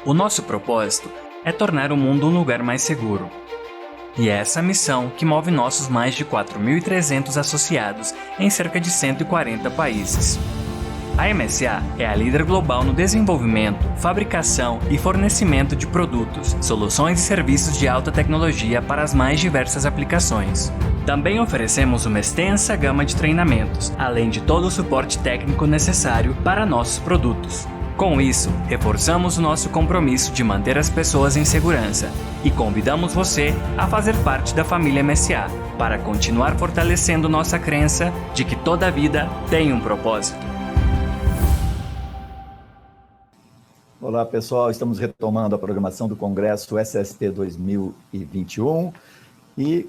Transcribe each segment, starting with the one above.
O nosso propósito é tornar o mundo um lugar mais seguro. E é essa missão que move nossos mais de 4.300 associados em cerca de 140 países. A MSA é a líder global no desenvolvimento, fabricação e fornecimento de produtos, soluções e serviços de alta tecnologia para as mais diversas aplicações. Também oferecemos uma extensa gama de treinamentos, além de todo o suporte técnico necessário para nossos produtos. Com isso, reforçamos o nosso compromisso de manter as pessoas em segurança e convidamos você a fazer parte da família MSA para continuar fortalecendo nossa crença de que toda vida tem um propósito. Olá pessoal, estamos retomando a programação do Congresso SSP 2021 e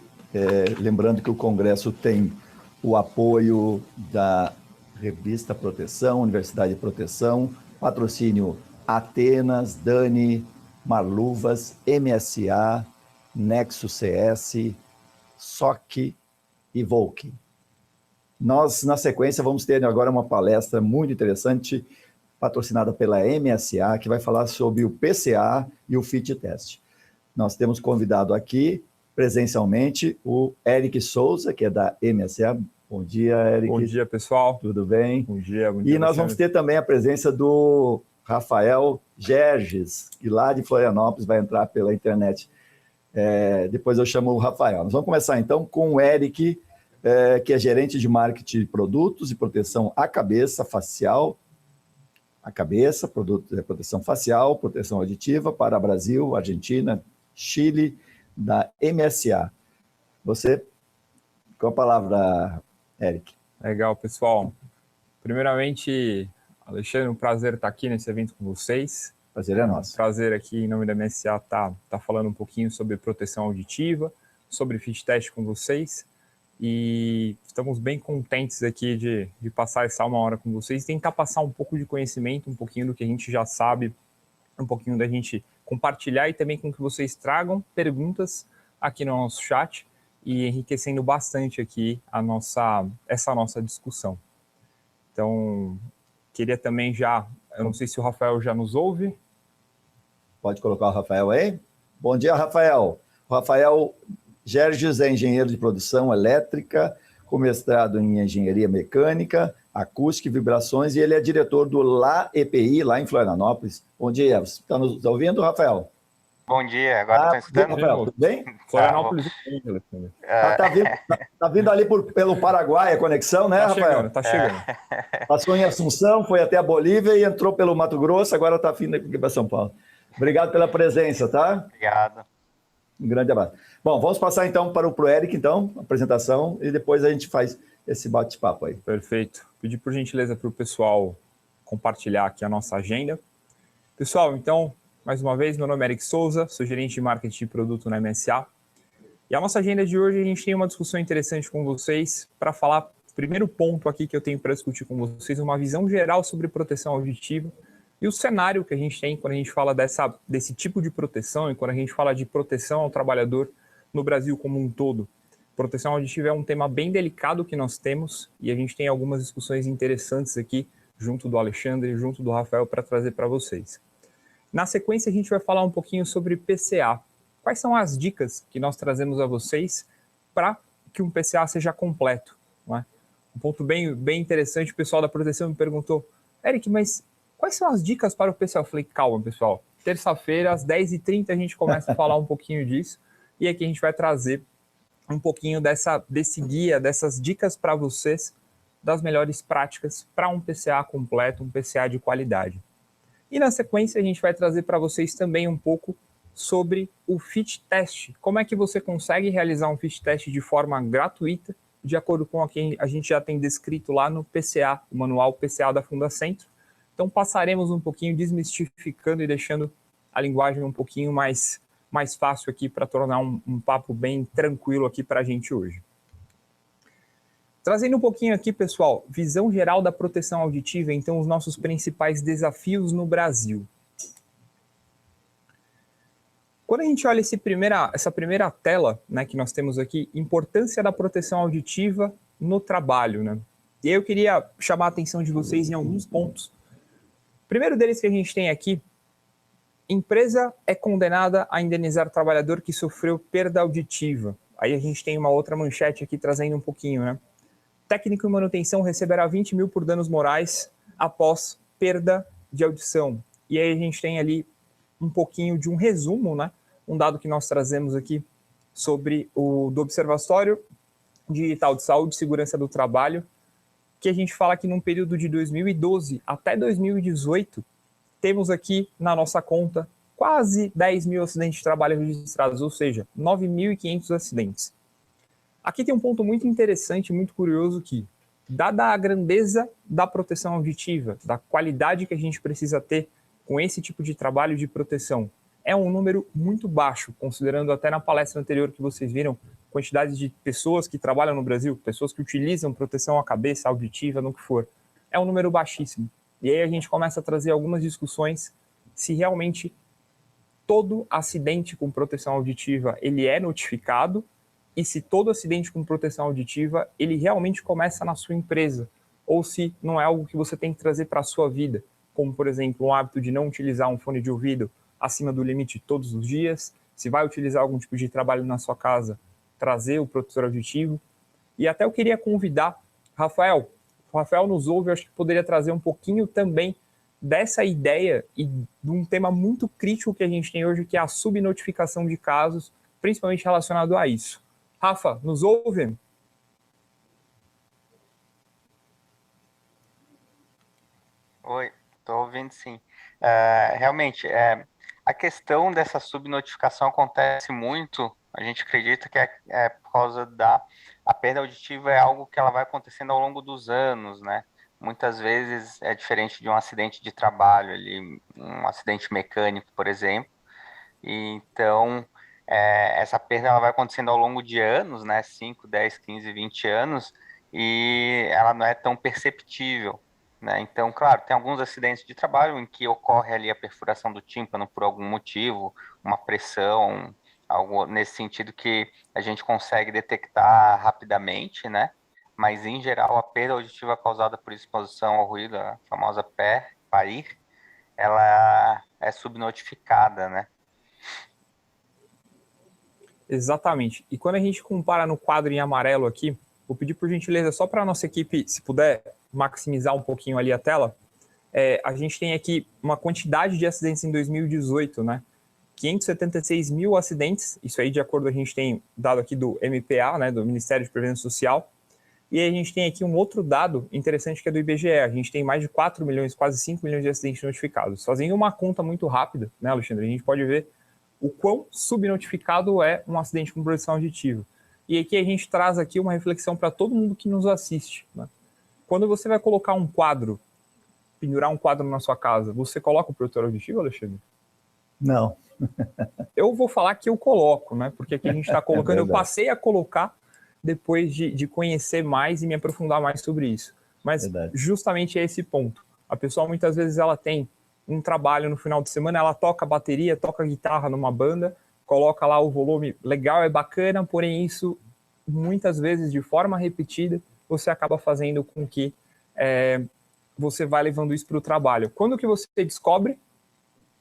lembrando que o Congresso tem o apoio da Revista Proteção, Universidade de Proteção, patrocínio Atenas, Dani, Marluvas, MSA, Nexo CS, SOC e Volk. Nós, na sequência, vamos ter agora uma palestra muito interessante, patrocinada pela MSA, que vai falar sobre o PCA e o Fit Test. Nós temos convidado aqui, presencialmente, o Eric Souza, que é da MSA. Bom dia, Eric. Bom dia, pessoal. Tudo bem? Bom dia, bom dia. E nós vamos ter também a presença do Rafael Gerges, que lá de Florianópolis vai entrar pela internet. Depois eu chamo o Rafael. Nós vamos começar, então, com o Eric, que é gerente de marketing de produtos e proteção à cabeça facial, proteção facial, proteção auditiva para Brasil, Argentina, Chile, da MSA. Você, com a palavra, Eric. Legal, pessoal. Primeiramente, Alexandre, um prazer estar aqui nesse evento com vocês. Prazer é nosso. Prazer aqui, em nome da MSA, tá falando um pouquinho sobre proteção auditiva, sobre Fit Test com vocês. E estamos bem contentes aqui de passar essa uma hora com vocês e tentar passar um pouco de conhecimento, um pouquinho do que a gente já sabe, um pouquinho da gente compartilhar e também com que vocês tragam perguntas aqui no nosso chat e enriquecendo bastante aqui essa nossa discussão. Então, queria também eu não sei se o Rafael já nos ouve. Pode colocar o Rafael aí. Bom dia, Rafael. O Rafael Gerges é engenheiro de produção elétrica, com mestrado em engenharia mecânica, acústica e vibrações, e ele é diretor do LA EPI, lá em Florianópolis. Bom dia, você está nos ouvindo, Rafael? Bom dia, agora estou escutando. Rafael, tudo bem? Florianópolis. Tá vindo ali pelo Paraguai a conexão, né, Rafael? Tá chegando. Passou em Assunção, foi até a Bolívia e entrou pelo Mato Grosso, agora está vindo aqui para São Paulo. Obrigado pela presença, tá? Obrigado. Um grande abraço. Bom, vamos passar então para o Eric, então, a apresentação, e depois a gente faz esse bate-papo aí. Perfeito. Pedir por gentileza para o pessoal compartilhar aqui a nossa agenda. Pessoal, então, mais uma vez, meu nome é Eric Souza, sou gerente de marketing de produto na MSA. E a nossa agenda de hoje, a gente tem uma discussão interessante com vocês para falar, primeiro ponto aqui que eu tenho para discutir com vocês, uma visão geral sobre proteção auditiva e o cenário que a gente tem quando a gente fala desse tipo de proteção e quando a gente fala de proteção ao trabalhador no Brasil como um todo. Proteção auditiva é um tema bem delicado que nós temos e a gente tem algumas discussões interessantes aqui junto do Alexandre e junto do Rafael para trazer para vocês. Na sequência, a gente vai falar um pouquinho sobre PCA. Quais são as dicas que nós trazemos a vocês para que um PCA seja completo? Não é? Um ponto bem interessante, o pessoal da proteção me perguntou, Eric, mas quais são as dicas para o PCA? Eu falei, calma, pessoal. Terça-feira, às 10h30, a gente começa a falar um pouquinho disso. E aqui a gente vai trazer um pouquinho desse guia, dessas dicas para vocês, das melhores práticas para um PCA completo, um PCA de qualidade. E na sequência, a gente vai trazer para vocês também um pouco sobre o Fit Test. Como é que você consegue realizar um Fit Test de forma gratuita, de acordo com o que a gente já tem descrito lá no PCA, o manual PCA da Fundacentro. Então, passaremos um pouquinho desmistificando e deixando a linguagem um pouquinho mais fácil aqui para tornar um papo bem tranquilo aqui para a gente hoje. Trazendo um pouquinho aqui, pessoal, visão geral da proteção auditiva, então os nossos principais desafios no Brasil. Quando a gente olha essa primeira tela, né, que nós temos aqui, importância da proteção auditiva no trabalho, né? E aí eu queria chamar a atenção de vocês em alguns pontos. O primeiro deles que a gente tem aqui Empresa é condenada a indenizar trabalhador que sofreu perda auditiva. Aí a gente tem uma outra manchete aqui trazendo um pouquinho, né? Técnico em manutenção receberá 20 mil por danos morais após perda de audição. E aí a gente tem ali um pouquinho de um resumo, né? Um dado que nós trazemos aqui sobre do Observatório Digital de Saúde e Segurança do Trabalho, que a gente fala que num período de 2012 até 2018, temos aqui na nossa conta quase 10 mil acidentes de trabalho registrados, ou seja, 9.500 acidentes. Aqui tem um ponto muito interessante, muito curioso que, dada a grandeza da proteção auditiva, da qualidade que a gente precisa ter com esse tipo de trabalho de proteção, é um número muito baixo, considerando até na palestra anterior que vocês viram, quantidade de pessoas que trabalham no Brasil, pessoas que utilizam proteção à cabeça, auditiva, no que for. É um número baixíssimo. E aí a gente começa a trazer algumas discussões se realmente todo acidente com proteção auditiva ele é notificado e se todo acidente com proteção auditiva ele realmente começa na sua empresa ou se não é algo que você tem que trazer para a sua vida, como, por exemplo, um hábito de não utilizar um fone de ouvido acima do limite todos os dias, se vai utilizar algum tipo de trabalho na sua casa, trazer o protetor auditivo. E até eu queria convidar Rafael. O Rafael nos ouve, eu acho que poderia trazer um pouquinho também dessa ideia e de um tema muito crítico que a gente tem hoje, que é a subnotificação de casos, principalmente relacionado a isso. Rafa, nos ouve? Oi, estou ouvindo sim. Realmente, a questão dessa subnotificação acontece muito, a gente acredita que é por causa a perda auditiva é algo que ela vai acontecendo ao longo dos anos, né? Muitas vezes é diferente de um acidente de trabalho, ali, um acidente mecânico, por exemplo. E então, essa perda ela vai acontecendo ao longo de anos, né? 5, 10, 15, 20 anos, e ela não é tão perceptível, né? Então, claro, tem alguns acidentes de trabalho em que ocorre ali a perfuração do tímpano por algum motivo, uma pressão, algo nesse sentido que a gente consegue detectar rapidamente, né? Mas, em geral, a perda auditiva causada por exposição ao ruído, a famosa PAIR, ela é subnotificada, né? Exatamente. E quando a gente compara no quadro em amarelo aqui, vou pedir por gentileza só para a nossa equipe, se puder maximizar um pouquinho ali a tela, a gente tem aqui uma quantidade de acidentes em 2018, né? 576 mil acidentes, isso aí de acordo a gente tem dado aqui do MPA, né, do Ministério de Previdência Social, e a gente tem aqui um outro dado interessante que é do IBGE, a gente tem mais de 4 milhões, quase 5 milhões de acidentes notificados. Fazendo uma conta muito rápida, né, Alexandre, a gente pode ver o quão subnotificado é um acidente com proteção auditiva. E aqui a gente traz aqui uma reflexão para todo mundo que nos assiste, né? Quando você vai colocar um quadro, pendurar um quadro na sua casa, você coloca o protetor auditivo, Alexandre? Não. Eu vou falar que eu coloco, né? Porque aqui a gente está colocando, eu passei a colocar depois de conhecer mais e me aprofundar mais sobre isso. Mas justamente é esse ponto. A pessoa muitas vezes ela tem um trabalho no final de semana, ela toca bateria, toca guitarra numa banda, coloca lá o volume legal, é bacana, porém isso muitas vezes de forma repetida você acaba fazendo com que você vai levando isso para o trabalho. Quando que você descobre?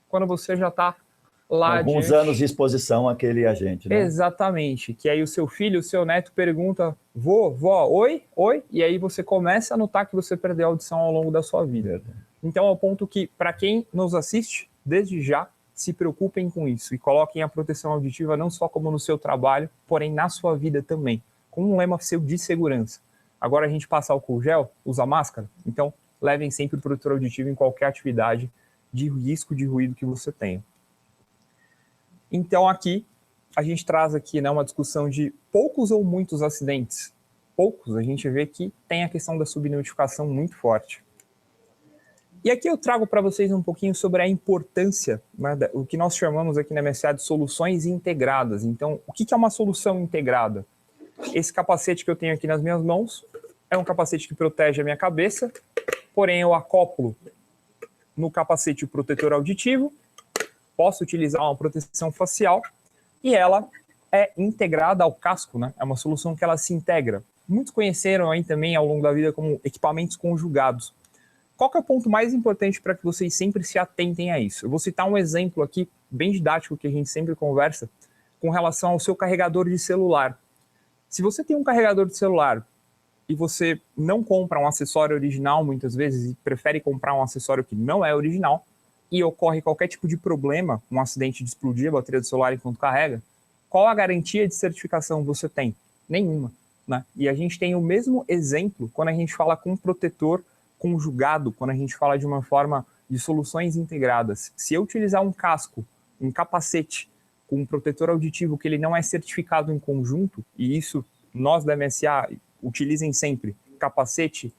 Quando você já está lá alguns adiante. Anos de exposição àquele agente, né? Exatamente, que aí o seu filho, o seu neto pergunta, vó, oi, e aí você começa a notar que você perdeu a audição ao longo da sua vida. Então é o ponto que, para quem nos assiste, desde já, se preocupem com isso e coloquem a proteção auditiva não só como no seu trabalho, porém na sua vida também, com um lema seu de segurança. Agora a gente passa álcool gel, usa máscara, então levem sempre o protetor auditivo em qualquer atividade de risco de ruído que você tenha. Então aqui, a gente traz aqui, né, uma discussão de poucos ou muitos acidentes. Poucos, a gente vê que tem a questão da subnotificação muito forte. E aqui eu trago para vocês um pouquinho sobre a importância, né, o que nós chamamos aqui na MSA de soluções integradas. Então, o que é uma solução integrada? Esse capacete que eu tenho aqui nas minhas mãos é um capacete que protege a minha cabeça, porém eu acoplo no capacete o protetor auditivo, posso utilizar uma proteção facial e ela é integrada ao casco, né? É uma solução que ela se integra. Muitos conheceram aí também ao longo da vida como equipamentos conjugados. qual que é o ponto mais importante para que vocês sempre se atentem a isso? Eu vou citar um exemplo aqui, bem didático, que a gente sempre conversa, com relação ao seu carregador de celular. Se você tem um carregador de celular e você não compra um acessório original muitas vezes e prefere comprar um acessório que não é original e ocorre qualquer tipo de problema, um acidente de explodir a bateria do celular enquanto carrega, qual a garantia de certificação você tem? Nenhuma, né? E a gente tem o mesmo exemplo quando a gente fala com um protetor conjugado, quando a gente fala de uma forma de soluções integradas. Se eu utilizar um casco, um capacete com um protetor auditivo que ele não é certificado em conjunto, e isso nós da MSA utilizem sempre capacete,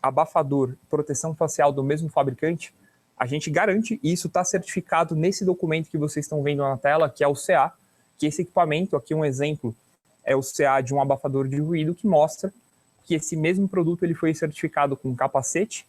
abafador, proteção facial do mesmo fabricante, a gente garante, e isso está certificado nesse documento que vocês estão vendo na tela, que é o CA, que esse equipamento, aqui um exemplo, é o CA de um abafador de ruído, que mostra que esse mesmo produto ele foi certificado com um capacete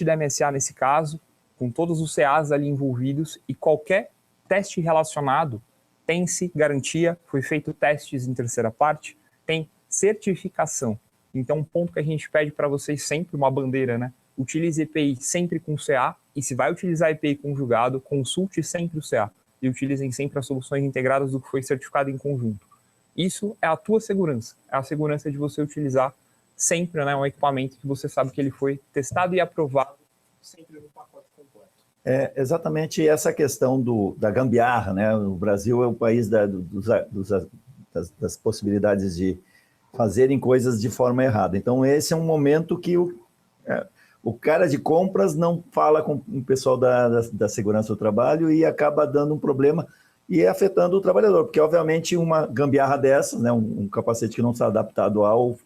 da MSA nesse caso, com todos os CAs ali envolvidos, e qualquer teste relacionado tem-se garantia, foi feito testes em terceira parte, tem certificação. Então, um ponto que a gente pede para vocês sempre, uma bandeira, né? Utilize EPI sempre com CA, e se vai utilizar EPI conjugado, consulte sempre o CA, e utilizem sempre as soluções integradas do que foi certificado em conjunto. Isso é a tua segurança, é a segurança de você utilizar sempre, né, um equipamento que você sabe que ele foi testado e aprovado, sempre no pacote completo. É exatamente essa questão da gambiarra, né? O Brasil é o país das possibilidades de fazerem coisas de forma errada. Então, esse é um momento que o cara de compras não fala com o pessoal da segurança do trabalho e acaba dando um problema e afetando o trabalhador, porque, obviamente, uma gambiarra dessas, né, um capacete que não está adaptado ao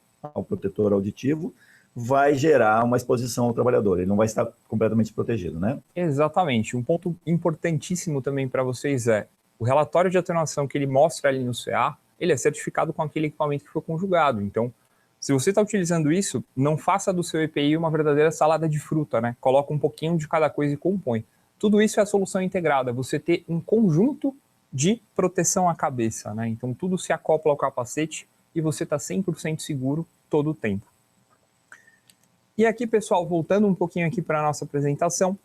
protetor auditivo, vai gerar uma exposição ao trabalhador, ele não vai estar completamente protegido, né? Exatamente. Um ponto importantíssimo também para vocês é o relatório de atenuação que ele mostra ali no CA, ele é certificado com aquele equipamento que foi conjugado. Então, se você está utilizando isso, não faça do seu EPI uma verdadeira salada de fruta, né? Coloca um pouquinho de cada coisa e compõe. Tudo isso é a solução integrada, você ter um conjunto de proteção à cabeça, né? Então, tudo se acopla ao capacete e você está 100% seguro todo o tempo. E aqui, pessoal, voltando um pouquinho aqui para a nossa apresentação,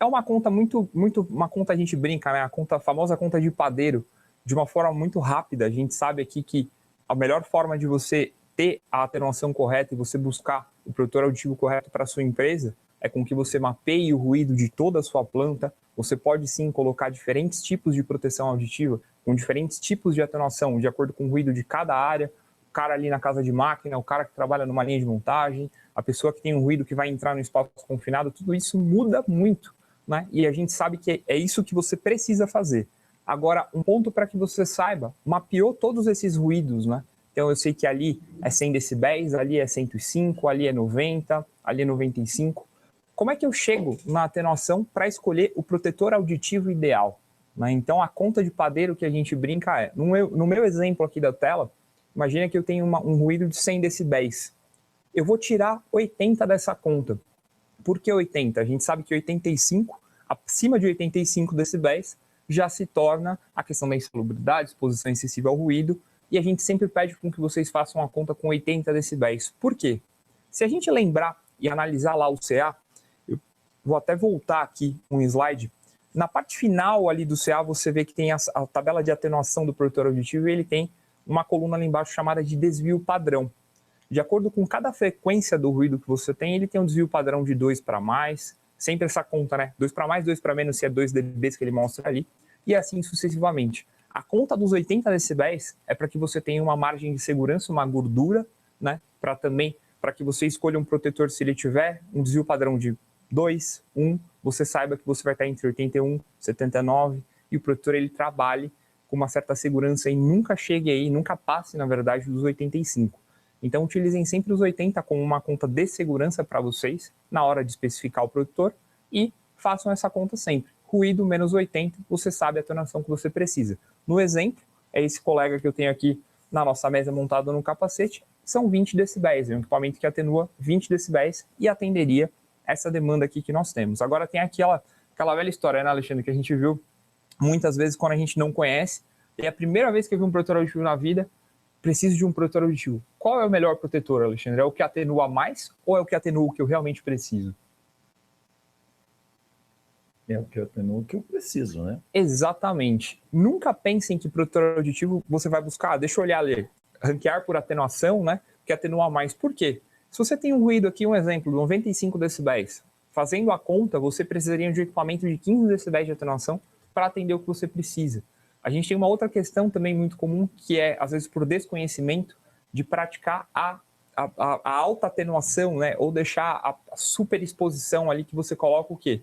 é uma conta uma conta a gente brinca, né? A famosa conta de padeiro, de uma forma muito rápida. A gente sabe aqui que a melhor forma de você ter a atenuação correta e você buscar o protetor auditivo correto para a sua empresa é com que você mapeie o ruído de toda a sua planta. Você pode sim colocar diferentes tipos de proteção auditiva, com diferentes tipos de atenuação, de acordo com o ruído de cada área. O cara ali na casa de máquina, o cara que trabalha numa linha de montagem, a pessoa que tem um ruído que vai entrar no espaço confinado, tudo isso muda muito, né? E a gente sabe que é isso que você precisa fazer. Agora, um ponto para que você saiba, mapeou todos esses ruídos, né? Então eu sei que ali é 100 decibéis, ali é 105, ali é 90, ali é 95. Como é que eu chego na atenuação para escolher o protetor auditivo ideal, né? Então a conta de padeiro que a gente brinca é, no meu exemplo aqui da tela, imagina que eu tenho um ruído de 100 decibéis. Eu vou tirar 80 dessa conta. Por que 80? A gente sabe que 85, acima de 85 decibéis, já se torna a questão da insalubridade, exposição excessiva ao ruído, e a gente sempre pede com que vocês façam a conta com 80 decibéis. Por quê? Se a gente lembrar e analisar lá o CA, eu vou até voltar aqui um slide, na parte final ali do CA você vê que tem a tabela de atenuação do protetor auditivo e ele tem uma coluna ali embaixo chamada de desvio padrão. De acordo com cada frequência do ruído que você tem, ele tem um desvio padrão de 2 para mais, sempre essa conta, né? 2 para mais, 2 para menos, se é 2 dB que ele mostra ali, e assim sucessivamente. A conta dos 80 decibéis é para que você tenha uma margem de segurança, uma gordura, né? Para que você escolha um protetor, se ele tiver um desvio padrão de 2, 1, você saiba que você vai estar entre 81 e 79, e o protetor ele trabalhe com uma certa segurança e nunca chegue aí, nunca passe, na verdade, dos 85. Então, utilizem sempre os 80 como uma conta de segurança para vocês na hora de especificar o protetor e façam essa conta sempre. Ruído menos 80, você sabe a atenuação que você precisa. No exemplo, é esse colega que eu tenho aqui na nossa mesa montado no capacete, são 20 decibéis, é um equipamento que atenua 20 decibéis e atenderia essa demanda aqui que nós temos. Agora tem aquela velha história, né, Alexandre, que a gente viu muitas vezes quando a gente não conhece, e é a primeira vez que eu vi um protetor auditivo na vida, preciso de um protetor auditivo. qual é o melhor protetor, Alexandre? É o que atenua mais ou é o que atenua o que eu realmente preciso? É o que eu tenho, o que eu preciso, né? Exatamente. Nunca pensem que protetor auditivo você vai buscar, deixa eu olhar ali, ranquear por atenuação, né? Que atenua mais. Por quê? Se você tem um ruído aqui, um exemplo, 95 decibéis, fazendo a conta, você precisaria de um equipamento de 15 decibéis de atenuação para atender o que você precisa. A gente tem uma outra questão também muito comum, que é, às vezes, por desconhecimento, de praticar a alta atenuação, né? Ou deixar a superexposição ali que você coloca o quê?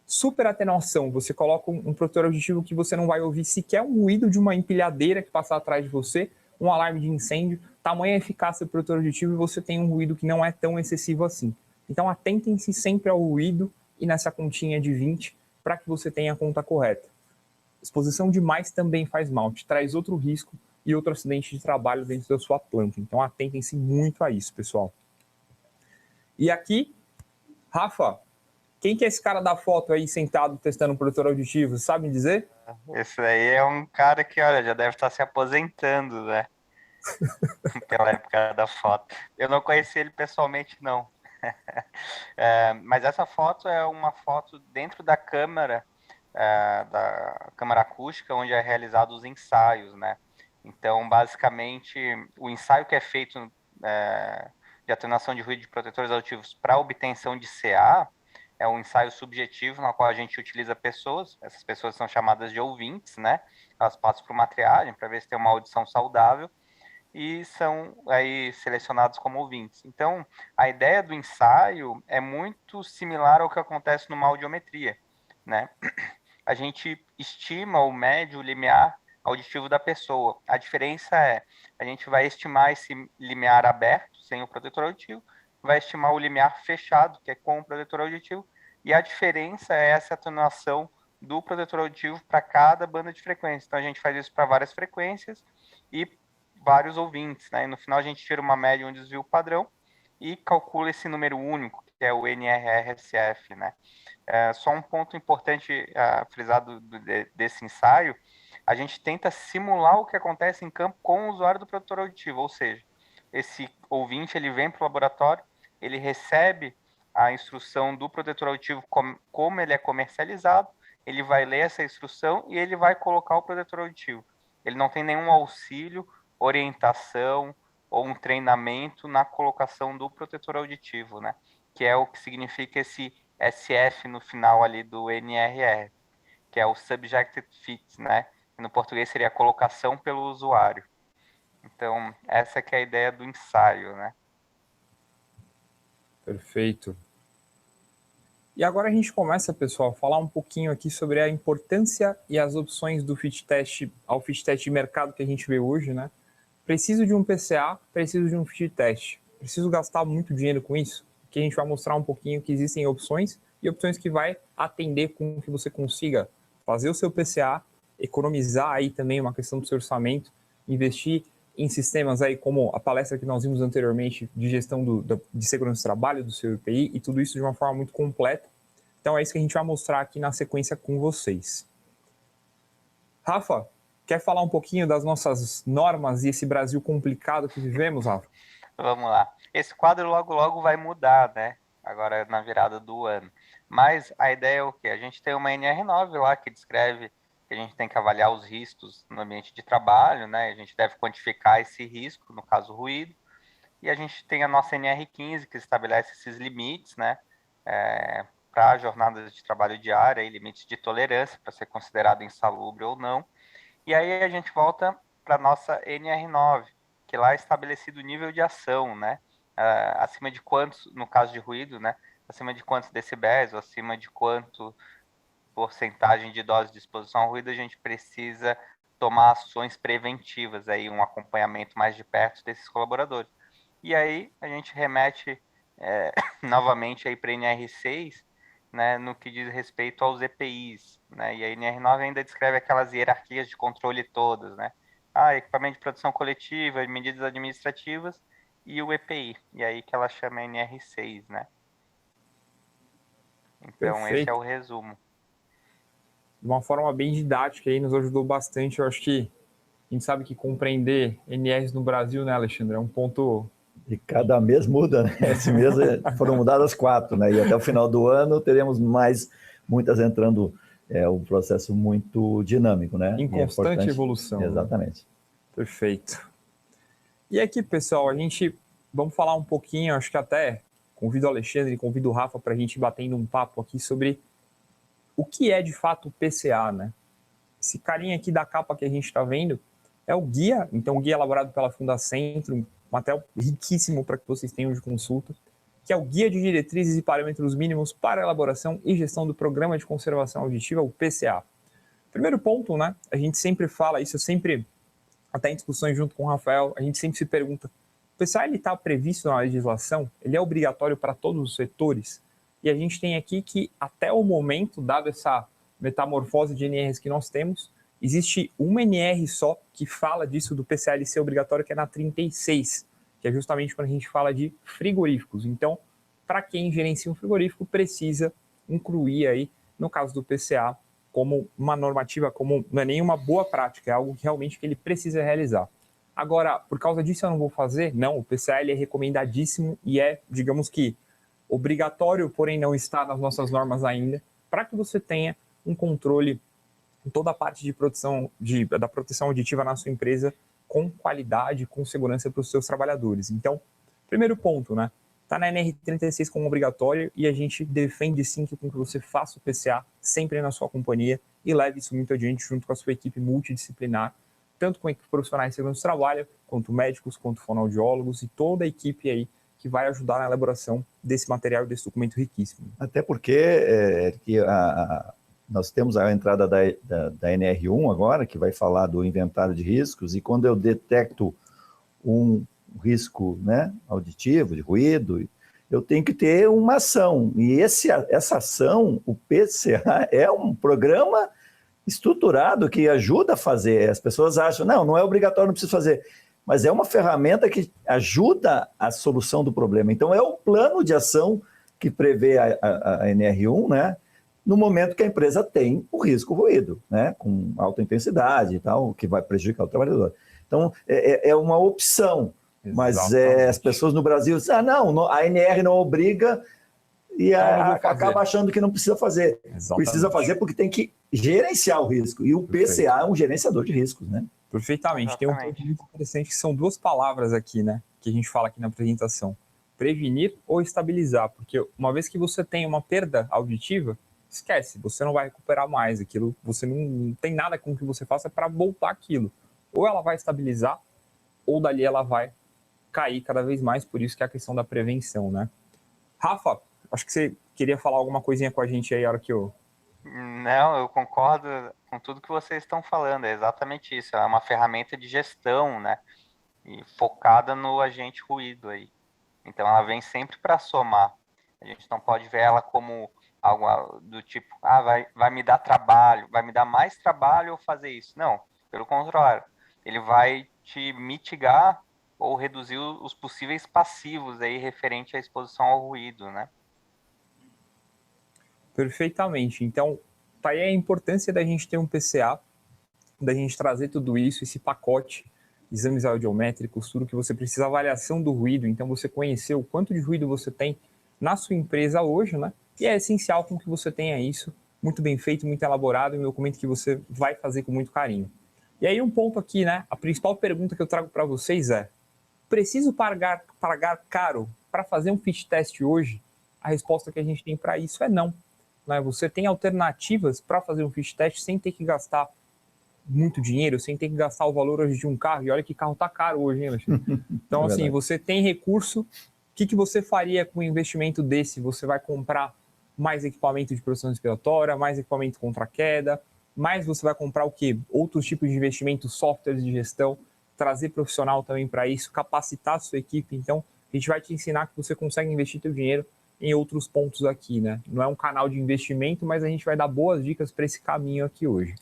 Super atenuação, você coloca um protetor auditivo que você não vai ouvir sequer um ruído de uma empilhadeira que passa atrás de você, um alarme de incêndio, tamanha eficácia do protetor auditivo e você tem um ruído que não é tão excessivo assim. Então atentem-se sempre ao ruído e nessa continha de 20 para que você tenha a conta correta. Exposição demais também faz mal, te traz outro risco e outro acidente de trabalho dentro da sua planta. Então atentem-se muito a isso, pessoal. E aqui, Rafa, quem que é esse cara da foto aí sentado testando um protetor auditivo? Sabe me dizer? Esse aí é um cara que, olha, já deve estar se aposentando, né? Pela época da foto. Eu não conheci ele pessoalmente, não. Mas essa foto é uma foto dentro da câmara acústica, onde é realizado os ensaios, né? Então, basicamente, o ensaio que é feito de atenuação de ruído de protetores auditivos para obtenção de CA é um ensaio subjetivo, no qual a gente utiliza pessoas, essas pessoas são chamadas de ouvintes, né? Elas passam por uma triagem para ver se tem uma audição saudável e são aí selecionados como ouvintes. Então, a ideia do ensaio é muito similar ao que acontece numa audiometria, né? A gente estima ou mede o limiar auditivo da pessoa. A diferença é, a gente vai estimar esse limiar aberto, sem o protetor auditivo, vai estimar o limiar fechado, que é com o protetor auditivo, e a diferença é essa atenuação do protetor auditivo para cada banda de frequência. Então, a gente faz isso para várias frequências e vários ouvintes, né? E no final, a gente tira uma média, um desvio padrão e calcula esse número único, que é o NRRSF, né? Só um ponto importante frisado desse ensaio, a gente tenta simular o que acontece em campo com o usuário do protetor auditivo, ou seja, esse ouvinte ele vem para o laboratório, ele recebe a instrução do protetor auditivo como ele é comercializado, ele vai ler essa instrução e ele vai colocar o protetor auditivo. Ele não tem nenhum auxílio, orientação ou um treinamento na colocação do protetor auditivo, né? Que é o que significa esse SF no final ali do NRR, que é o Subjected Fit, né? No português seria a colocação pelo usuário. Então, essa que é a ideia do ensaio, né? Perfeito. E agora a gente começa, pessoal, a falar um pouquinho aqui sobre a importância e as opções do fit test ao fit test de mercado que a gente vê hoje, né? Preciso de um PCA, preciso de um fit test. Preciso gastar muito dinheiro com isso? Que a gente vai mostrar um pouquinho que existem opções e opções que vai atender com que você consiga fazer o seu PCA, economizar aí também uma questão do seu orçamento, investir em sistemas aí como a palestra que nós vimos anteriormente de gestão de segurança do trabalho, do seu EPI, e tudo isso de uma forma muito completa. Então é isso que a gente vai mostrar aqui na sequência com vocês. Rafa, quer falar um pouquinho das nossas normas e esse Brasil complicado que vivemos, Rafa? Vamos lá. Esse quadro logo vai mudar, né? Agora na virada do ano. Mas a ideia é o quê? A gente tem uma NR9 lá que descreve que a gente tem que avaliar os riscos no ambiente de trabalho, né? A gente deve quantificar esse risco, no caso ruído. E a gente tem a nossa NR15 que estabelece esses limites, né? Para jornadas de trabalho diária e limites de tolerância para ser considerado insalubre ou não. E aí a gente volta para a nossa NR9, que lá é estabelecido o nível de ação, né? Acima de quantos, no caso de ruído, né? Acima de quantos decibéis ou acima de quanto porcentagem de dose de exposição ao ruído a gente precisa tomar ações preventivas, aí um acompanhamento mais de perto desses colaboradores. E aí a gente remete novamente aí para a NR6, né, no que diz respeito aos EPIs, né, e a NR9 ainda descreve aquelas hierarquias de controle todas, né, equipamento de produção coletiva, medidas administrativas e o EPI, e aí que ela chama NR6, né. Então Perfeito. esse é o resumo. De uma forma bem didática aí, nos ajudou bastante. Eu acho que A gente sabe que compreender NRs no Brasil, né, Alexandre, é um ponto... E cada mês muda, né? Esse mês foram mudadas 4, né? E até o final do ano teremos muitas entrando, um processo muito dinâmico, né? Em constante evolução. Exatamente. Né? Perfeito. E aqui, pessoal, vamos falar um pouquinho, acho que até convido o Alexandre, convido o Rafa para a gente ir batendo um papo aqui sobre o que é de fato o PCA, né? Esse carinha aqui da capa que a gente está vendo é o guia, então o guia elaborado pela Fundacentro, um material riquíssimo para que vocês tenham de consulta, que é o Guia de Diretrizes e Parâmetros Mínimos para a Elaboração e Gestão do Programa de Conservação Auditiva, o PCA. Primeiro ponto, né? A gente sempre fala isso, até em discussões junto com o Rafael, a gente sempre se pergunta, o PCA está previsto na legislação? Ele é obrigatório para todos os setores? E a gente tem aqui que, até o momento, dado essa metamorfose de NRs que nós temos, existe uma NR só que fala disso do PCA ser obrigatório, que é na 36, que é justamente quando a gente fala de frigoríficos. Então, para quem gerencia um frigorífico, precisa incluir aí, no caso do PCA, como uma normativa, como não é nenhuma boa prática, é algo que realmente que ele precisa realizar. Agora, por causa disso eu não vou fazer? Não, o PCA ele é recomendadíssimo e é, digamos que, obrigatório, porém não está nas nossas normas ainda, para que você tenha um controle em toda a parte de produção, da proteção auditiva na sua empresa, com qualidade, com segurança para os seus trabalhadores. Então, primeiro ponto, né? Está na NR36 como obrigatório e a gente defende sim que você faça o PCA sempre na sua companhia e leve isso muito adiante junto com a sua equipe multidisciplinar, tanto com profissionais de segurança do trabalho, quanto médicos, quanto fonoaudiólogos e toda a equipe aí que vai ajudar na elaboração desse material, desse documento riquíssimo. Até porque nós temos a entrada da NR1 agora, que vai falar do inventário de riscos, e quando eu detecto um risco, né, auditivo, de ruído, eu tenho que ter uma ação. E essa ação, o PCA, é um programa estruturado que ajuda a fazer. As pessoas acham, não é obrigatório, não preciso fazer. Mas é uma ferramenta que ajuda a solução do problema. Então, é o plano de ação que prevê a NR1, né, no momento que a empresa tem o risco ruído, né, com alta intensidade e tal, que vai prejudicar o trabalhador. Então, é uma opção, mas as pessoas no Brasil dizem, não, a ANR não obriga e acaba achando que não precisa fazer. Exatamente. Precisa fazer porque tem que gerenciar o risco, e o PCA é um gerenciador de riscos, né? Perfeitamente. Tem um ponto muito interessante que são duas palavras aqui, né, que a gente fala aqui na apresentação. Prevenir ou estabilizar, porque uma vez que você tem uma perda auditiva, esquece, você não vai recuperar mais aquilo, você não tem nada com que você faça para voltar aquilo. Ou ela vai estabilizar, ou dali ela vai cair cada vez mais, por isso que é a questão da prevenção, né? Rafa, acho que você queria falar alguma coisinha com a gente aí, a hora que eu... Não, eu concordo com tudo que vocês estão falando, é exatamente isso, é uma ferramenta de gestão, né? E focada no agente ruído aí. Então ela vem sempre para somar. A gente não pode ver ela como algo do tipo, vai me dar trabalho, vai me dar mais trabalho eu fazer isso. Não, pelo contrário, ele vai te mitigar ou reduzir os possíveis passivos aí referente à exposição ao ruído, né? Perfeitamente. Então, tá aí a importância da gente ter um PCA, da gente trazer tudo isso, esse pacote, exames audiométricos, tudo que você precisa, avaliação do ruído, então você conhecer o quanto de ruído você tem na sua empresa hoje, né? E é essencial com que você tenha isso muito bem feito, muito elaborado, e um documento que você vai fazer com muito carinho. E aí um ponto aqui, né? A principal pergunta que eu trago para vocês é: preciso pagar caro para fazer um fit test hoje? A resposta que a gente tem para isso é não. Né? Você tem alternativas para fazer um fit test sem ter que gastar muito dinheiro, sem ter que gastar o valor hoje de um carro. E olha que carro está caro hoje, hein, Alexandre? Então, assim, você tem recurso. O que você faria com um investimento desse? Você vai comprar mais equipamento de proteção respiratória, mais equipamento contra queda, mais você vai comprar o quê? Outros tipos de investimento, softwares de gestão, trazer profissional também para isso, capacitar a sua equipe. Então, a gente vai te ensinar que você consegue investir seu dinheiro em outros pontos aqui, né? Não é um canal de investimento, mas a gente vai dar boas dicas para esse caminho aqui hoje.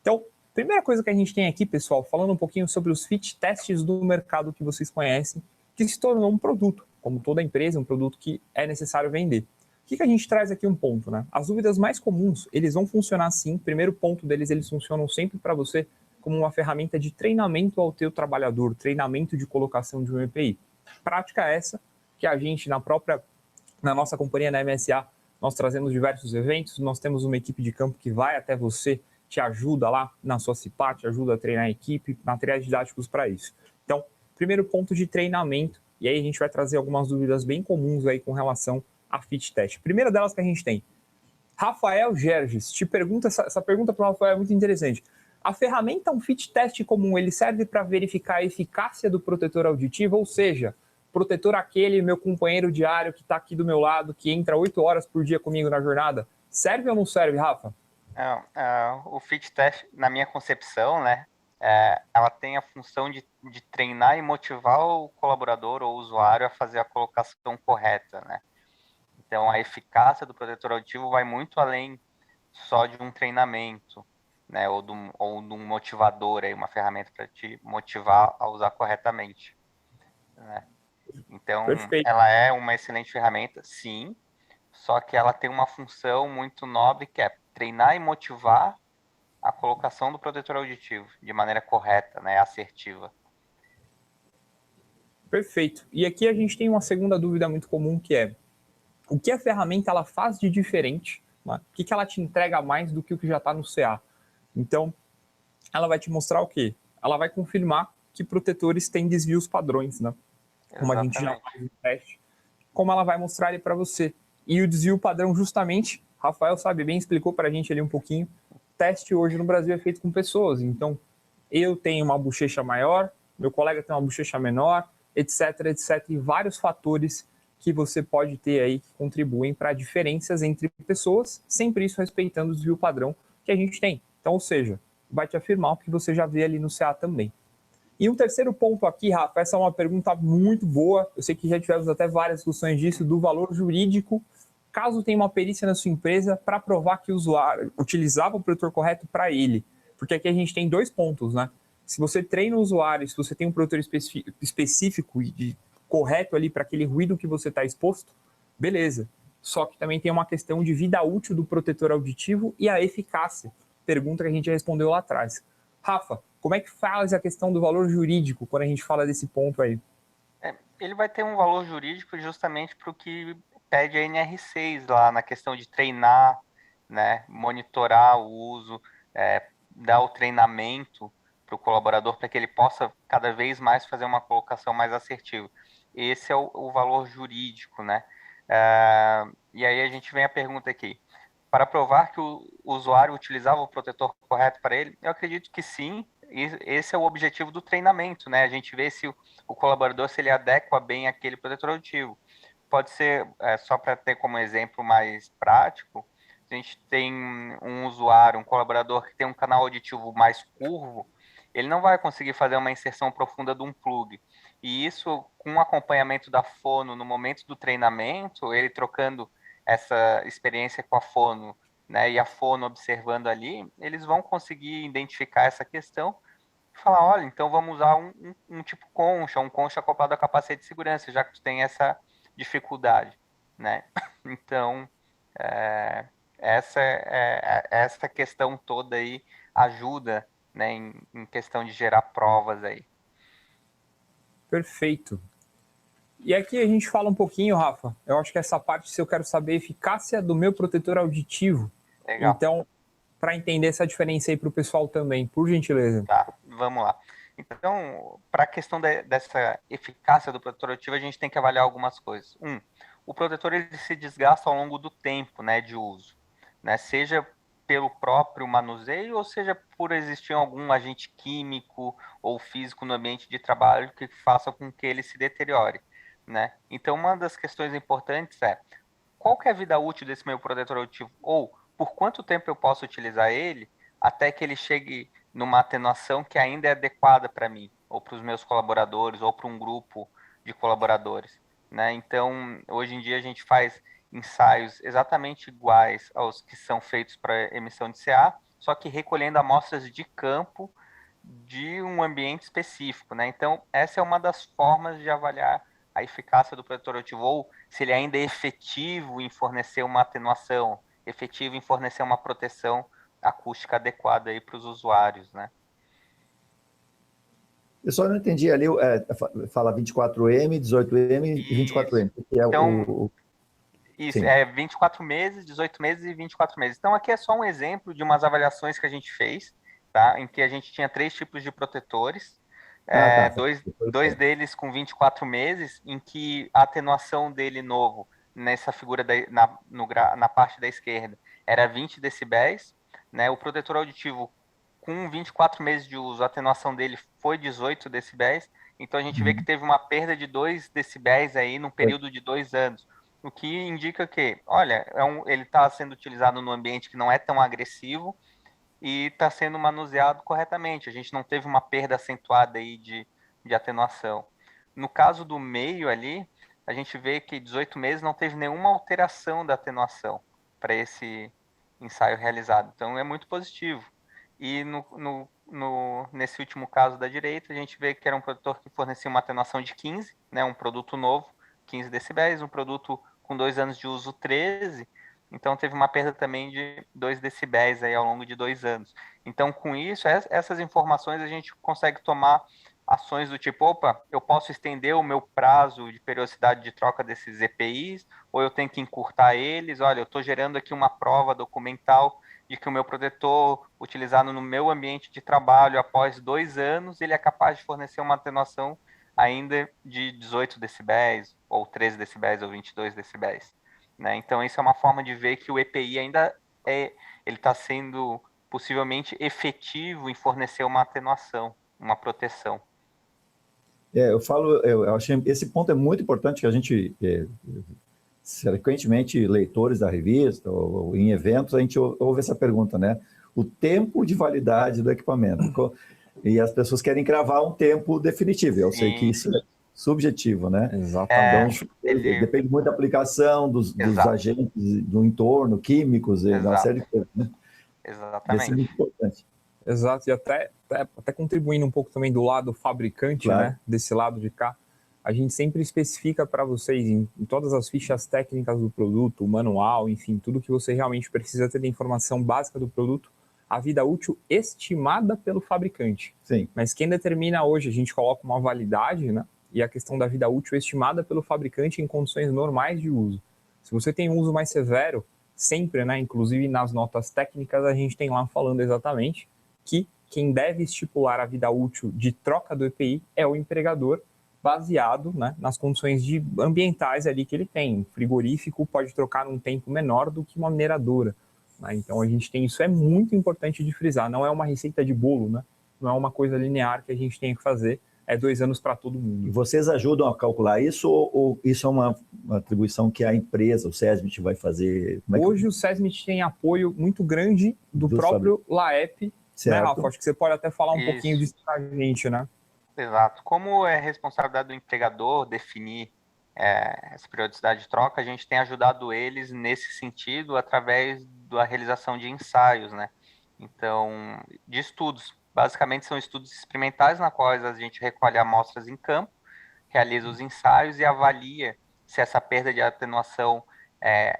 Então, primeira coisa que a gente tem aqui, pessoal, falando um pouquinho sobre os fit tests do mercado que vocês conhecem, que se tornou um produto, como toda empresa, um produto que é necessário vender. O que a gente traz aqui um ponto, né? As dúvidas mais comuns, eles vão funcionar assim. Primeiro ponto deles, eles funcionam sempre para você como uma ferramenta de treinamento ao teu trabalhador, treinamento de colocação de um EPI. Prática essa que a gente, na nossa companhia, na MSA, nós trazemos diversos eventos, nós temos uma equipe de campo que vai até você, te ajuda lá na sua CIPA, te ajuda a treinar a equipe, materiais didáticos para isso. Então, primeiro ponto de treinamento, e aí a gente vai trazer algumas dúvidas bem comuns aí com relação a fit test. Primeira delas que a gente tem, Rafael Gerges, te pergunta, essa pergunta para o Rafael é muito interessante. A ferramenta um fit test comum, ele serve para verificar a eficácia do protetor auditivo, ou seja, protetor aquele, meu companheiro diário que está aqui do meu lado, que entra 8 horas por dia comigo na jornada, serve ou não serve, Rafa? O fit test, na minha concepção, né, ela tem a função de treinar e motivar o colaborador ou o usuário a fazer a colocação correta, né? Então, a eficácia do protetor auditivo vai muito além só de um treinamento, né, ou de um motivador, aí, uma ferramenta para te motivar a usar corretamente, né? Então, Perfeito. ela é uma excelente ferramenta, sim, só que ela tem uma função muito nobre que é treinar e motivar a colocação do protetor auditivo de maneira correta, né, assertiva. Perfeito. E aqui a gente tem uma segunda dúvida muito comum que é o que a ferramenta ela faz de diferente, né? O que ela te entrega mais do que o que já está no CA? Então, ela vai te mostrar o quê? Ela vai confirmar que protetores têm desvios padrões, né? Como a gente já faz no teste, como ela vai mostrar ele para você. E o desvio padrão, justamente, Rafael sabe bem, explicou para a gente ali um pouquinho, o teste hoje no Brasil é feito com pessoas, então eu tenho uma bochecha maior, meu colega tem uma bochecha menor, etc, etc, e vários fatores que você pode ter aí que contribuem para diferenças entre pessoas, sempre isso respeitando o desvio padrão que a gente tem. Então, ou seja, vai te afirmar o que você já vê ali no CA também. E um terceiro ponto aqui, Rafa, essa é uma pergunta muito boa, eu sei que já tivemos até várias discussões disso, do valor jurídico, caso tenha uma perícia na sua empresa para provar que o usuário utilizava o protetor correto para ele. Porque aqui a gente tem 2 pontos, né? Se você treina o usuário, se você tem um protetor específico e correto ali para aquele ruído que você está exposto, beleza. Só que também tem uma questão de vida útil do protetor auditivo e a eficácia. Pergunta que a gente respondeu lá atrás. Rafa, como é que faz a questão do valor jurídico quando a gente fala desse ponto aí? Ele vai ter um valor jurídico justamente para o que pede a NR6 lá na questão de treinar, né, monitorar o uso, dar o treinamento para o colaborador para que ele possa cada vez mais fazer uma colocação mais assertiva. Esse é o valor jurídico, né? E aí a gente vem a pergunta aqui. Para provar que o usuário utilizava o protetor correto para ele, eu acredito que sim. Esse é o objetivo do treinamento, né? A gente vê se o colaborador, se ele adequa bem aquele protetor auditivo. Pode ser, só para ter como exemplo mais prático, a gente tem um usuário, um colaborador que tem um canal auditivo mais curvo, ele não vai conseguir fazer uma inserção profunda de um plug. E isso, com o acompanhamento da fono no momento do treinamento, ele trocando essa experiência com a fono, né, e a fono observando ali, eles vão conseguir identificar essa questão e falar, olha, então vamos usar um tipo concha, um concha acoplado a capacete de segurança, já que tu tem essa dificuldade, né? Então, essa questão toda aí ajuda, né, em questão de gerar provas aí. Perfeito. E aqui a gente fala um pouquinho, Rafa, eu acho que essa parte, se eu quero saber a eficácia do meu protetor auditivo. Legal. Então, para entender essa diferença aí para o pessoal também, por gentileza. Tá, vamos lá. Então, para a questão dessa eficácia do protetor auditivo, a gente tem que avaliar algumas coisas. O protetor ele se desgasta ao longo do tempo, né, de uso, né, seja pelo próprio manuseio ou seja por existir algum agente químico ou físico no ambiente de trabalho que faça com que ele se deteriore, né? Então, uma das questões importantes é qual que é a vida útil desse meu protetor auditivo ou por quanto tempo eu posso utilizar ele até que ele chegue numa atenuação que ainda é adequada para mim, ou para os meus colaboradores, ou para um grupo de colaboradores, né? Então, hoje em dia a gente faz ensaios exatamente iguais aos que são feitos para emissão de CA, só que recolhendo amostras de campo de um ambiente específico, né? Então, essa é uma das formas de avaliar a eficácia do protetor auditivo, ou se ele ainda é efetivo em fornecer uma atenuação, efetivo em fornecer uma proteção acústica adequada aí para os usuários, né? Eu só não entendi ali, fala 24M, 18M e 24M, que é então, isso, Sim. 24 meses, 18 meses e 24 meses. Então, aqui é só um exemplo de umas avaliações que a gente fez, tá? Em que a gente tinha 3 tipos de protetores, Tá. dois deles com 24 meses, em que a atenuação dele novo, nessa figura na parte da esquerda, era 20 decibéis, né? O protetor auditivo com 24 meses de uso, a atenuação dele foi 18 decibéis, então a gente vê que teve uma perda de 2 decibéis aí num período de 2 anos, o que indica que, olha, ele está sendo utilizado num ambiente que não é tão agressivo e está sendo manuseado corretamente. A gente não teve uma perda acentuada aí de atenuação. No caso do meio ali, a gente vê que 18 meses não teve nenhuma alteração da atenuação para esse ensaio realizado. Então, é muito positivo. E nesse último caso da direita, a gente vê que era um protetor que fornecia uma atenuação de 15, né, um produto novo, 15 decibéis, um produto com 2 anos de uso, 13, então teve uma perda também de 2 decibéis aí ao longo de 2 anos. Então, com isso, essas informações a gente consegue tomar ações do tipo, opa, eu posso estender o meu prazo de periodicidade de troca desses EPIs, ou eu tenho que encurtar eles, olha, eu estou gerando aqui uma prova documental de que o meu protetor utilizado no meu ambiente de trabalho após 2 anos, ele é capaz de fornecer uma atenuação ainda de 18 decibéis, ou 13 decibéis, ou 22 decibéis. Né? Então, isso é uma forma de ver que o EPI ainda ele está sendo possivelmente efetivo em fornecer uma atenuação, uma proteção. Eu achei esse ponto é muito importante, que a gente, frequentemente, leitores da revista ou em eventos, a gente ouve essa pergunta, né? O tempo de validade do equipamento. E as pessoas querem cravar um tempo definitivo. Eu sei que isso é subjetivo, né? Exatamente. Então, depende muito da aplicação, dos agentes do entorno, químicos, uma série de coisas, né? Exatamente. Isso é muito importante. Exato, e até contribuindo um pouco também do lado fabricante, claro, né? Desse lado de cá, a gente sempre especifica para vocês em todas as fichas técnicas do produto, o manual, enfim, tudo que você realmente precisa ter de informação básica do produto, a vida útil estimada pelo fabricante. Sim. Mas quem determina hoje, a gente coloca uma validade, né? E a questão da vida útil estimada pelo fabricante em condições normais de uso. Se você tem um uso mais severo, sempre, né? Inclusive nas notas técnicas, a gente tem lá falando exatamente que quem deve estipular a vida útil de troca do EPI é o empregador, baseado, né, nas condições ambientais ali que ele tem. Um frigorífico pode trocar num tempo menor do que uma mineradora. Né? Então a gente tem isso, é muito importante de frisar. Não é uma receita de bolo, né? Não é uma coisa linear que a gente tem que fazer. É 2 anos para todo mundo. E vocês ajudam a calcular isso, ou isso é uma atribuição que a empresa, o SESMIT, vai fazer? Hoje o SESMIT tem apoio muito grande do próprio LAEP, né, Rafa? Acho que você pode até falar um pouquinho disso para a gente, né? Exato. Como é responsabilidade do empregador definir essa periodicidade de troca, a gente tem ajudado eles nesse sentido através da realização de ensaios, né? Então, de estudos. Basicamente, são estudos experimentais na quais a gente recolhe amostras em campo, realiza os ensaios e avalia se essa perda de atenuação é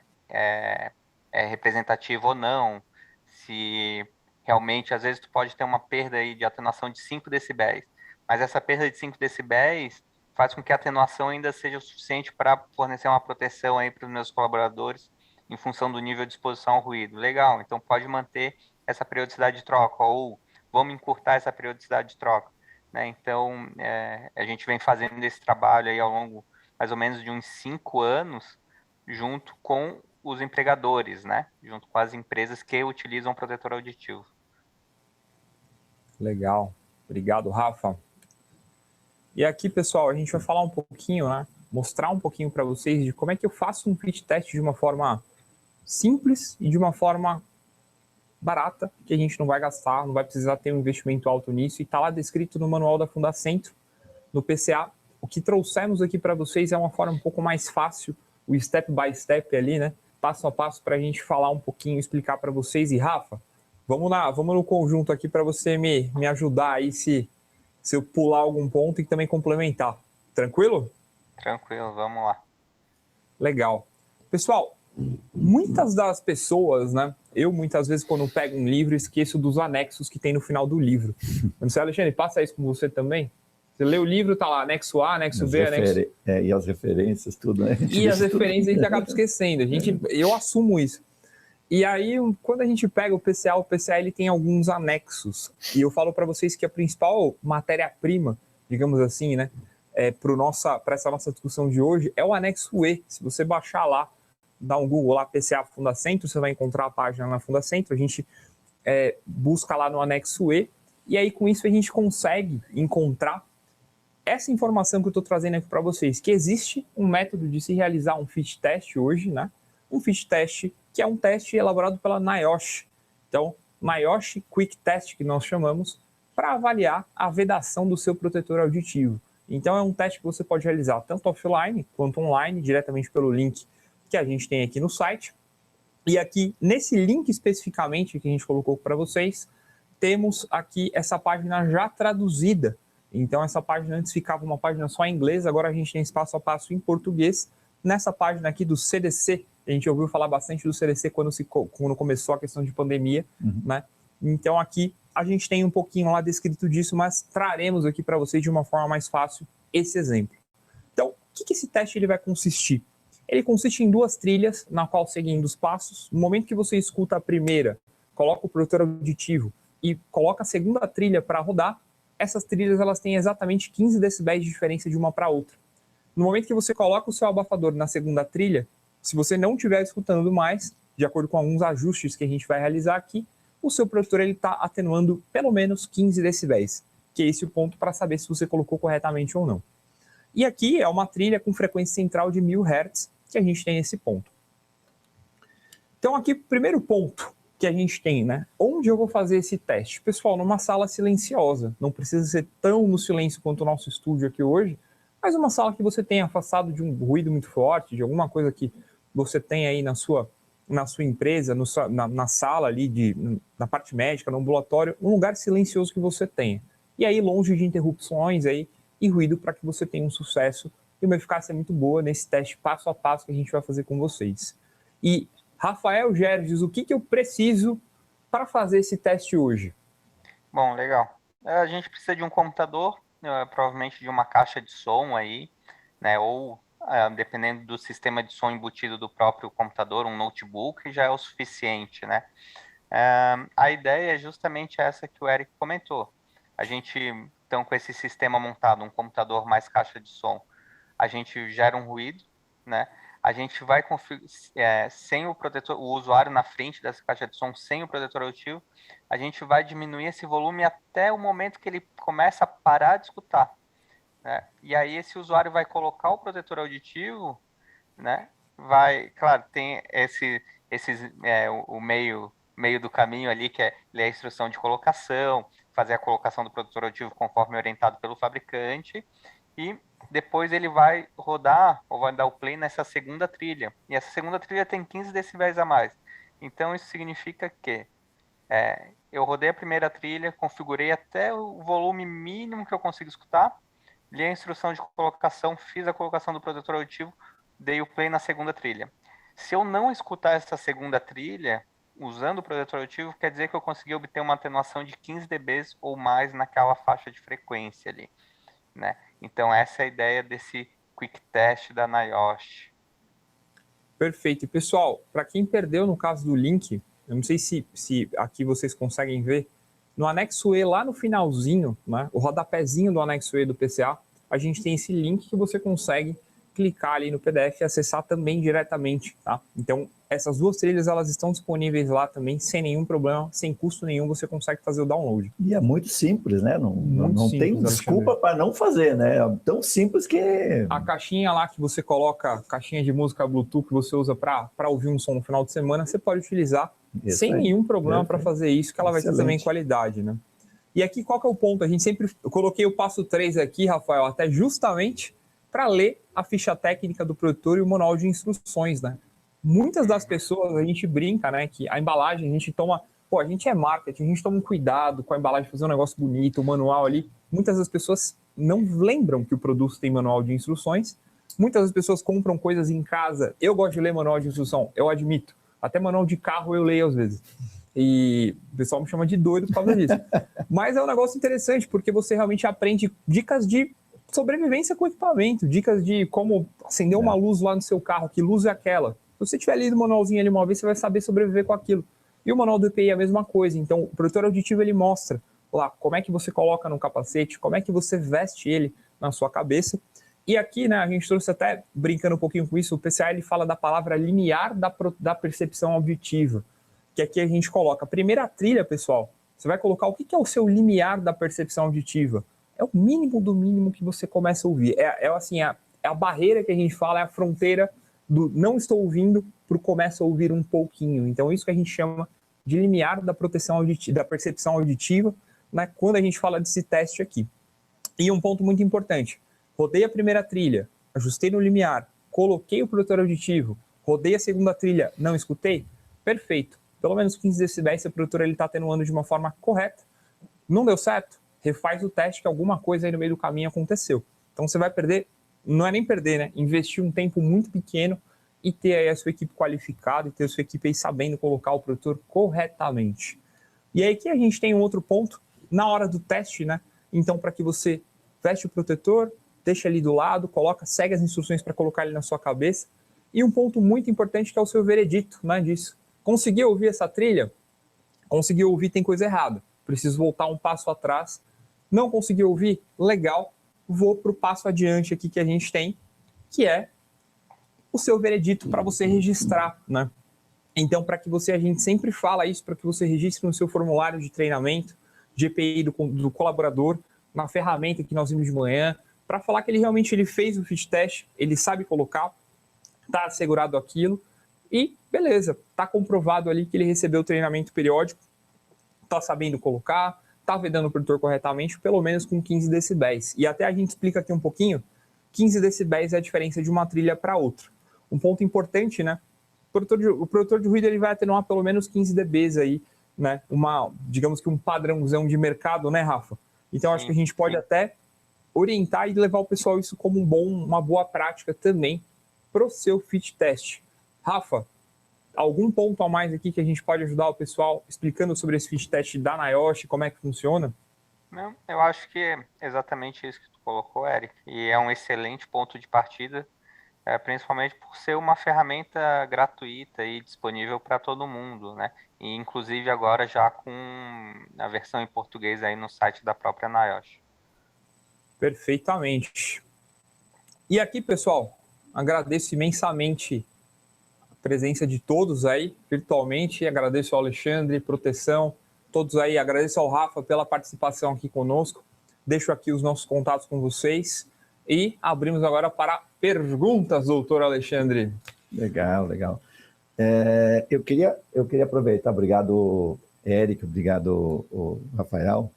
representativa ou não, se realmente, às vezes, tu pode ter uma perda aí de atenuação de 5 decibéis, mas essa perda de 5 decibéis faz com que a atenuação ainda seja o suficiente para fornecer uma proteção aí para os meus colaboradores em função do nível de exposição ao ruído. Legal, então pode manter essa periodicidade de troca, ou vamos encurtar essa periodicidade de troca. Né? Então, a gente vem fazendo esse trabalho aí ao longo mais ou menos de uns 5 anos, junto com os empregadores, né? Junto com as empresas que utilizam o protetor auditivo. Legal. Obrigado, Rafa. E aqui, pessoal, a gente vai falar um pouquinho, né? Mostrar um pouquinho para vocês de como é que eu faço um fit test de uma forma simples e de uma forma barata, que a gente não vai gastar, não vai precisar ter um investimento alto nisso, e está lá descrito no manual da Fundacentro, no PCA. O que trouxemos aqui para vocês é uma forma um pouco mais fácil, o step by step ali, né? Passo a passo, para a gente falar um pouquinho, explicar para vocês. E Rafa, vamos no conjunto aqui para você me ajudar aí se eu pular algum ponto e também complementar. Tranquilo? Tranquilo, vamos lá. Legal. Pessoal, muitas das pessoas, né? Eu muitas vezes quando pego um livro esqueço dos anexos que tem no final do livro. Eu não sei, Alexandre, passa isso com você também? Você lê o livro, tá lá, anexo A, anexo B, anexo... E as referências, tudo, né? E as referências a gente acaba esquecendo. Eu assumo isso. E aí, quando a gente pega o PCA ele tem alguns anexos. E eu falo para vocês que a principal matéria-prima, digamos assim, né, para essa nossa discussão de hoje, é o anexo E. Se você baixar lá, dá um Google lá, PCA Fundacentro, você vai encontrar a página na Fundacentro. A gente busca lá no anexo E. E aí, com isso, a gente consegue encontrar essa informação que eu estou trazendo aqui para vocês, que existe um método de se realizar um fit test hoje, né? Um fit test que é um teste elaborado pela NIOSH. Então, NIOSH Quick Test, que nós chamamos, para avaliar a vedação do seu protetor auditivo. Então, é um teste que você pode realizar tanto offline quanto online, diretamente pelo link que a gente tem aqui no site. E aqui, nesse link especificamente que a gente colocou para vocês, temos aqui essa página já traduzida. Então, essa página antes ficava uma página só em inglês, agora a gente tem passo a passo em português. Nessa página aqui do CDC, a gente ouviu falar bastante do CDC quando começou a questão de pandemia, né? Então, aqui a gente tem um pouquinho lá descrito disso, mas traremos aqui para vocês de uma forma mais fácil esse exemplo. Então, o que esse teste ele vai consistir? Ele consiste em 2 trilhas, na qual seguindo os passos. No momento que você escuta a primeira, coloca o protetor auditivo e coloca a segunda trilha para rodar, essas trilhas elas têm exatamente 15 decibéis de diferença de uma para outra. No momento que você coloca o seu abafador na segunda trilha, se você não estiver escutando mais, de acordo com alguns ajustes que a gente vai realizar aqui, o seu protetor está atenuando pelo menos 15 decibéis, que é esse o ponto para saber se você colocou corretamente ou não. E aqui é uma trilha com frequência central de 1000 Hz, que a gente tem esse ponto. Então aqui, primeiro ponto que a gente tem, né? Onde eu vou fazer esse teste? Pessoal, numa sala silenciosa. Não precisa ser tão no silêncio quanto o nosso estúdio aqui hoje, mas uma sala que você tenha afastado de um ruído muito forte, de alguma coisa que você tem aí na sua empresa, na sala ali, na parte médica, no ambulatório, um lugar silencioso que você tenha. E aí longe de interrupções aí, e ruído para que você tenha um sucesso e uma eficácia muito boa nesse teste passo a passo que a gente vai fazer com vocês. E Rafael Gerges, o que eu preciso para fazer esse teste hoje? Bom, legal. A gente precisa de um computador, provavelmente de uma caixa de som aí, né? Ou, dependendo do sistema de som embutido do próprio computador, um notebook já é o suficiente, né? A ideia é justamente essa que o Eric comentou. A gente, então, com esse sistema montado, um computador mais caixa de som, a gente gera um ruído, né? A gente vai sem o protetor, o usuário na frente dessa caixa de som, sem o protetor auditivo, a gente vai diminuir esse volume até o momento que ele começa a parar de escutar, né? E aí esse usuário vai colocar o protetor auditivo, né? Claro, tem o meio do caminho ali, que é ler a instrução de colocação, fazer a colocação do protetor auditivo conforme orientado pelo fabricante, e depois ele vai rodar, ou vai dar o play nessa segunda trilha. E essa segunda trilha tem 15 decibéis a mais. Então isso significa que eu rodei a primeira trilha, configurei até o volume mínimo que eu consigo escutar, li a instrução de colocação, fiz a colocação do protetor auditivo, dei o play na segunda trilha. Se eu não escutar essa segunda trilha, usando o protetor auditivo, quer dizer que eu consegui obter uma atenuação de 15 dB ou mais naquela faixa de frequência ali, né? Então essa é a ideia desse quick test da NIOSH. Perfeito. E pessoal, para quem perdeu no caso do link, eu não sei se aqui vocês conseguem ver, no anexo E, lá no finalzinho, né, o rodapézinho do anexo E do PCA, a gente tem esse link que você consegue clicar ali no PDF e acessar também diretamente, tá? Então, essas 2 trilhas, elas estão disponíveis lá também, sem nenhum problema, sem custo nenhum, você consegue fazer o download. E é muito simples, né? Não simples, tem desculpa para não fazer, né? É tão simples que... A caixinha lá que você coloca, caixinha de música Bluetooth que você usa para ouvir um som no final de semana, você pode utilizar sem nenhum problema para fazer isso, que ela vai ter também qualidade, né? E aqui, qual que é o ponto? Eu coloquei o passo 3 aqui, Rafael, até justamente para ler a ficha técnica do produtor e o manual de instruções, né? Muitas das pessoas, a gente brinca, né, que a embalagem, a gente toma... Pô, a gente é marketing, a gente toma um cuidado com a embalagem, fazer um negócio bonito, o manual ali. Muitas das pessoas não lembram que o produto tem manual de instruções. Muitas das pessoas compram coisas em casa. Eu gosto de ler manual de instrução, eu admito. Até manual de carro eu leio às vezes. E o pessoal me chama de doido por causa disso. Mas é um negócio interessante, porque você realmente aprende dicas de sobrevivência com equipamento, dicas de como acender uma luz lá no seu carro, que luz é aquela. Se você tiver lido o manualzinho ali uma vez, você vai saber sobreviver com aquilo. E o manual do EPI é a mesma coisa. Então, o protetor auditivo, ele mostra lá como é que você coloca no capacete, como é que você veste ele na sua cabeça. E aqui, né, a gente trouxe até, brincando um pouquinho com isso, o PCA ele fala da palavra limiar da percepção auditiva, que aqui a gente coloca a primeira trilha, pessoal, você vai colocar o que é o seu limiar da percepção auditiva. É o mínimo do mínimo que você começa a ouvir. Assim, é a barreira que a gente fala, é a fronteira do não estou ouvindo para o começo a ouvir um pouquinho. Então, isso que a gente chama de limiar da proteção auditiva, da percepção auditiva, né, quando a gente fala desse teste aqui. E um ponto muito importante, rodei a primeira trilha, ajustei no limiar, coloquei o protetor auditivo, rodei a segunda trilha, não escutei? Perfeito. Pelo menos 15 decibéis, se o produtor está atenuando de uma forma correta. Não deu certo? Refaz o teste, que alguma coisa aí no meio do caminho aconteceu. Então você vai perder, não é nem perder, né? Investir um tempo muito pequeno e ter aí a sua equipe qualificada e ter a sua equipe aí sabendo colocar o produtor corretamente. E aí aqui a gente tem um outro ponto, na hora do teste, né? Então, para que você veste o protetor, deixa ali do lado, segue as instruções para colocar ele na sua cabeça. E um ponto muito importante que é o seu veredito, né, disso. Conseguiu ouvir essa trilha? Conseguiu ouvir, tem coisa errada. Preciso voltar um passo atrás. Não conseguiu ouvir? Legal. Vou para o passo adiante aqui que a gente tem, que é o seu veredito para você registrar, né? Então, para que a gente sempre fala isso, para que você registre no seu formulário de treinamento, de EPI do colaborador, na ferramenta que nós vimos de manhã, para falar que ele realmente fez o fit test, ele sabe colocar, está assegurado aquilo, e beleza, está comprovado ali que ele recebeu o treinamento periódico, está sabendo colocar, está vedando o produtor corretamente, pelo menos com 15 decibéis. E até a gente explica aqui um pouquinho, 15 decibéis é a diferença de uma trilha para outra. Um ponto importante, né? O produtor de ruído ele vai atenuar pelo menos 15 dBs aí, né? Digamos que um padrãozão de mercado, né, Rafa? Então, acho que a gente pode até orientar e levar o pessoal isso como uma boa prática também para o seu fit test. Rafa, algum ponto a mais aqui que a gente pode ajudar o pessoal explicando sobre esse fit test da NIOSH, como é que funciona? Não, eu acho que é exatamente isso que tu colocou, Eric, e é um excelente ponto de partida, principalmente por ser uma ferramenta gratuita e disponível para todo mundo, né? E inclusive agora já com a versão em português aí no site da própria NIOSH. Perfeitamente. E aqui, pessoal, agradeço imensamente a presença de todos aí, virtualmente. Agradeço ao Alexandre, Proteção, todos aí. Agradeço ao Rafa pela participação aqui conosco. Deixo aqui os nossos contatos com vocês. E abrimos agora para perguntas, doutor Alexandre. Legal. Eu queria aproveitar, obrigado, Érico, obrigado, Rafael.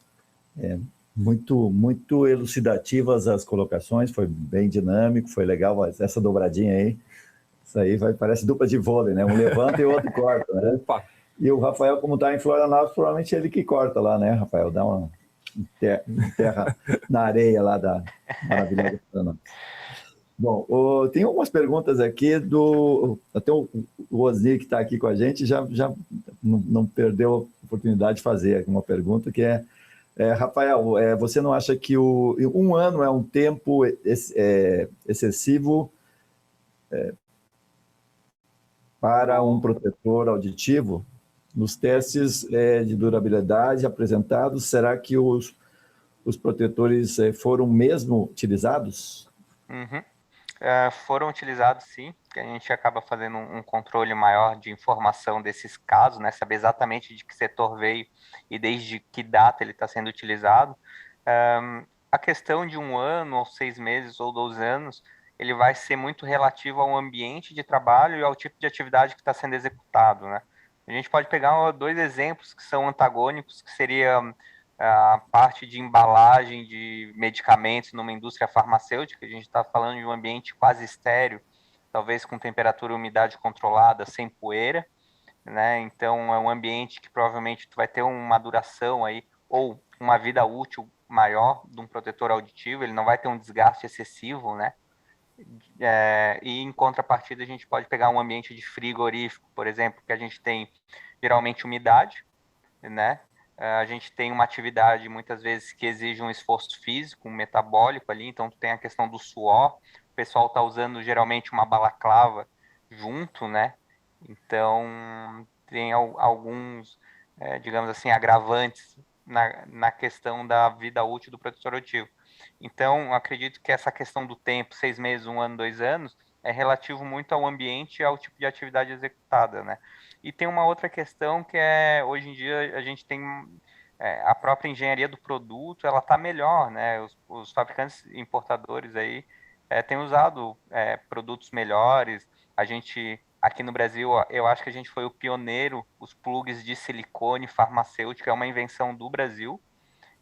Muito elucidativas as colocações, foi bem dinâmico, foi legal essa dobradinha aí. Isso aí parece dupla de vôlei, né? Um levanta e o outro corta, né? Opa. E o Rafael, como está em Florianópolis, provavelmente ele que corta lá, né, Rafael? Dá uma terra na areia lá da maravilhosa Florianópolis. Bom, tem algumas perguntas aqui até o Osni, que está aqui com a gente, já não perdeu a oportunidade de fazer uma pergunta, que Rafael, você não acha que um ano é um tempo excessivo para um protetor auditivo? Nos testes de durabilidade apresentados, será que os protetores foram mesmo utilizados? Uhum. Foram utilizados, sim, que a gente acaba fazendo um controle maior de informação desses casos, né? Saber exatamente de que setor veio e desde que data ele está sendo utilizado. A questão de 1 ano, ou 6 meses, ou 12 anos, ele vai ser muito relativo ao ambiente de trabalho e ao tipo de atividade que está sendo executado, né? A gente pode pegar 2 exemplos que são antagônicos, que seria a parte de embalagem de medicamentos numa indústria farmacêutica. A gente está falando de um ambiente quase estéril, talvez com temperatura e umidade controlada, sem poeira, né? Então é um ambiente que provavelmente tu vai ter uma duração aí, ou uma vida útil maior de um protetor auditivo, ele não vai ter um desgaste excessivo, né? E em contrapartida a gente pode pegar um ambiente de frigorífico, por exemplo, que a gente tem geralmente umidade, né? A gente tem uma atividade, muitas vezes, que exige um esforço físico, um metabólico ali, então tem a questão do suor, o pessoal está usando geralmente uma balaclava junto, né? Então, tem alguns, digamos assim, agravantes na questão da vida útil do protetor auditivo. Então, acredito que essa questão do tempo, 6 meses, 1 ano, 2 anos, é relativo muito ao ambiente e ao tipo de atividade executada, né? E tem uma outra questão que é, hoje em dia, a gente tem a própria engenharia do produto, ela está melhor, né? Os fabricantes importadores aí têm usado produtos melhores. A gente, aqui no Brasil, eu acho que a gente foi o pioneiro, os plugs de silicone farmacêutico, é uma invenção do Brasil,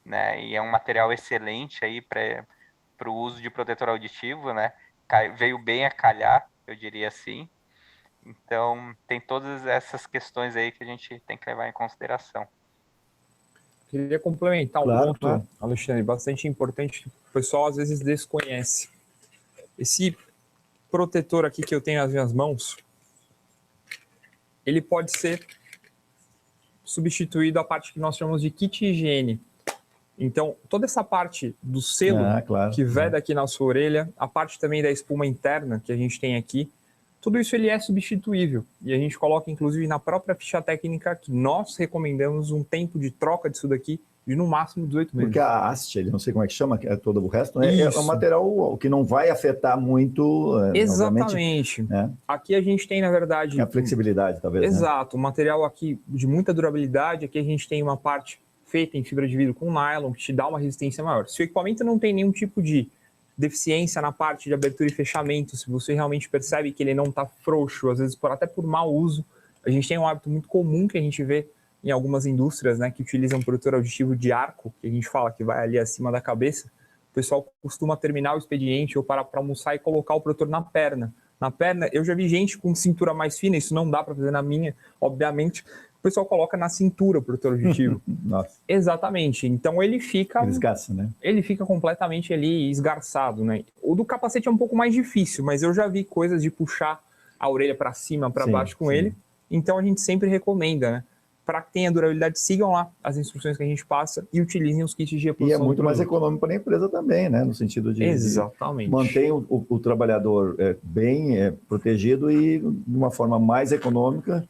né? E é um material excelente aí para o uso de protetor auditivo, né? Veio bem a calhar, eu diria assim. Então, tem todas essas questões aí que a gente tem que levar em consideração. Queria complementar um Claro, ponto, claro. Alexandre, bastante importante que o pessoal às vezes desconhece. Esse protetor aqui que eu tenho nas minhas mãos, ele pode ser substituído a parte que nós chamamos de kit higiene. Então, toda essa parte do selo claro, que veda aqui na sua orelha, a parte também da espuma interna que a gente tem aqui, tudo isso ele é substituível. E a gente coloca, inclusive, na própria ficha técnica que nós recomendamos um tempo de troca disso daqui de no máximo 18 meses. Porque a haste, ele não sei como é que chama, que é todo o resto, né? É um Isso. material que não vai afetar muito. Exatamente. Né? Aqui a gente tem, na verdade... A flexibilidade, talvez. Exato. Um material aqui de muita durabilidade. Aqui a gente tem uma parte feita em fibra de vidro com nylon, que te dá uma resistência maior. Se o equipamento não tem nenhum tipo de deficiência na parte de abertura e fechamento, se você realmente percebe que ele não está frouxo, às vezes até por mau uso, a gente tem um hábito muito comum que a gente vê em algumas indústrias, né, que utilizam um protetor auditivo de arco, que a gente fala que vai ali acima da cabeça. O pessoal costuma terminar o expediente ou parar para almoçar e colocar o protetor na perna. Na perna, eu já vi gente com cintura mais fina, isso não dá para fazer na minha, obviamente. O pessoal coloca na cintura o protetor auditivo. Nossa. Exatamente. Então ele fica... Esgarça, né? Ele fica completamente ali esgarçado, né? O do capacete é um pouco mais difícil, mas eu já vi coisas de puxar a orelha para cima, para baixo com ele. Então a gente sempre recomenda, né? Para que tenha durabilidade, sigam lá as instruções que a gente passa e utilizem os kits de reposição. E é muito mais econômico para a empresa também, né? No sentido de manter o trabalhador bem protegido e de uma forma mais econômica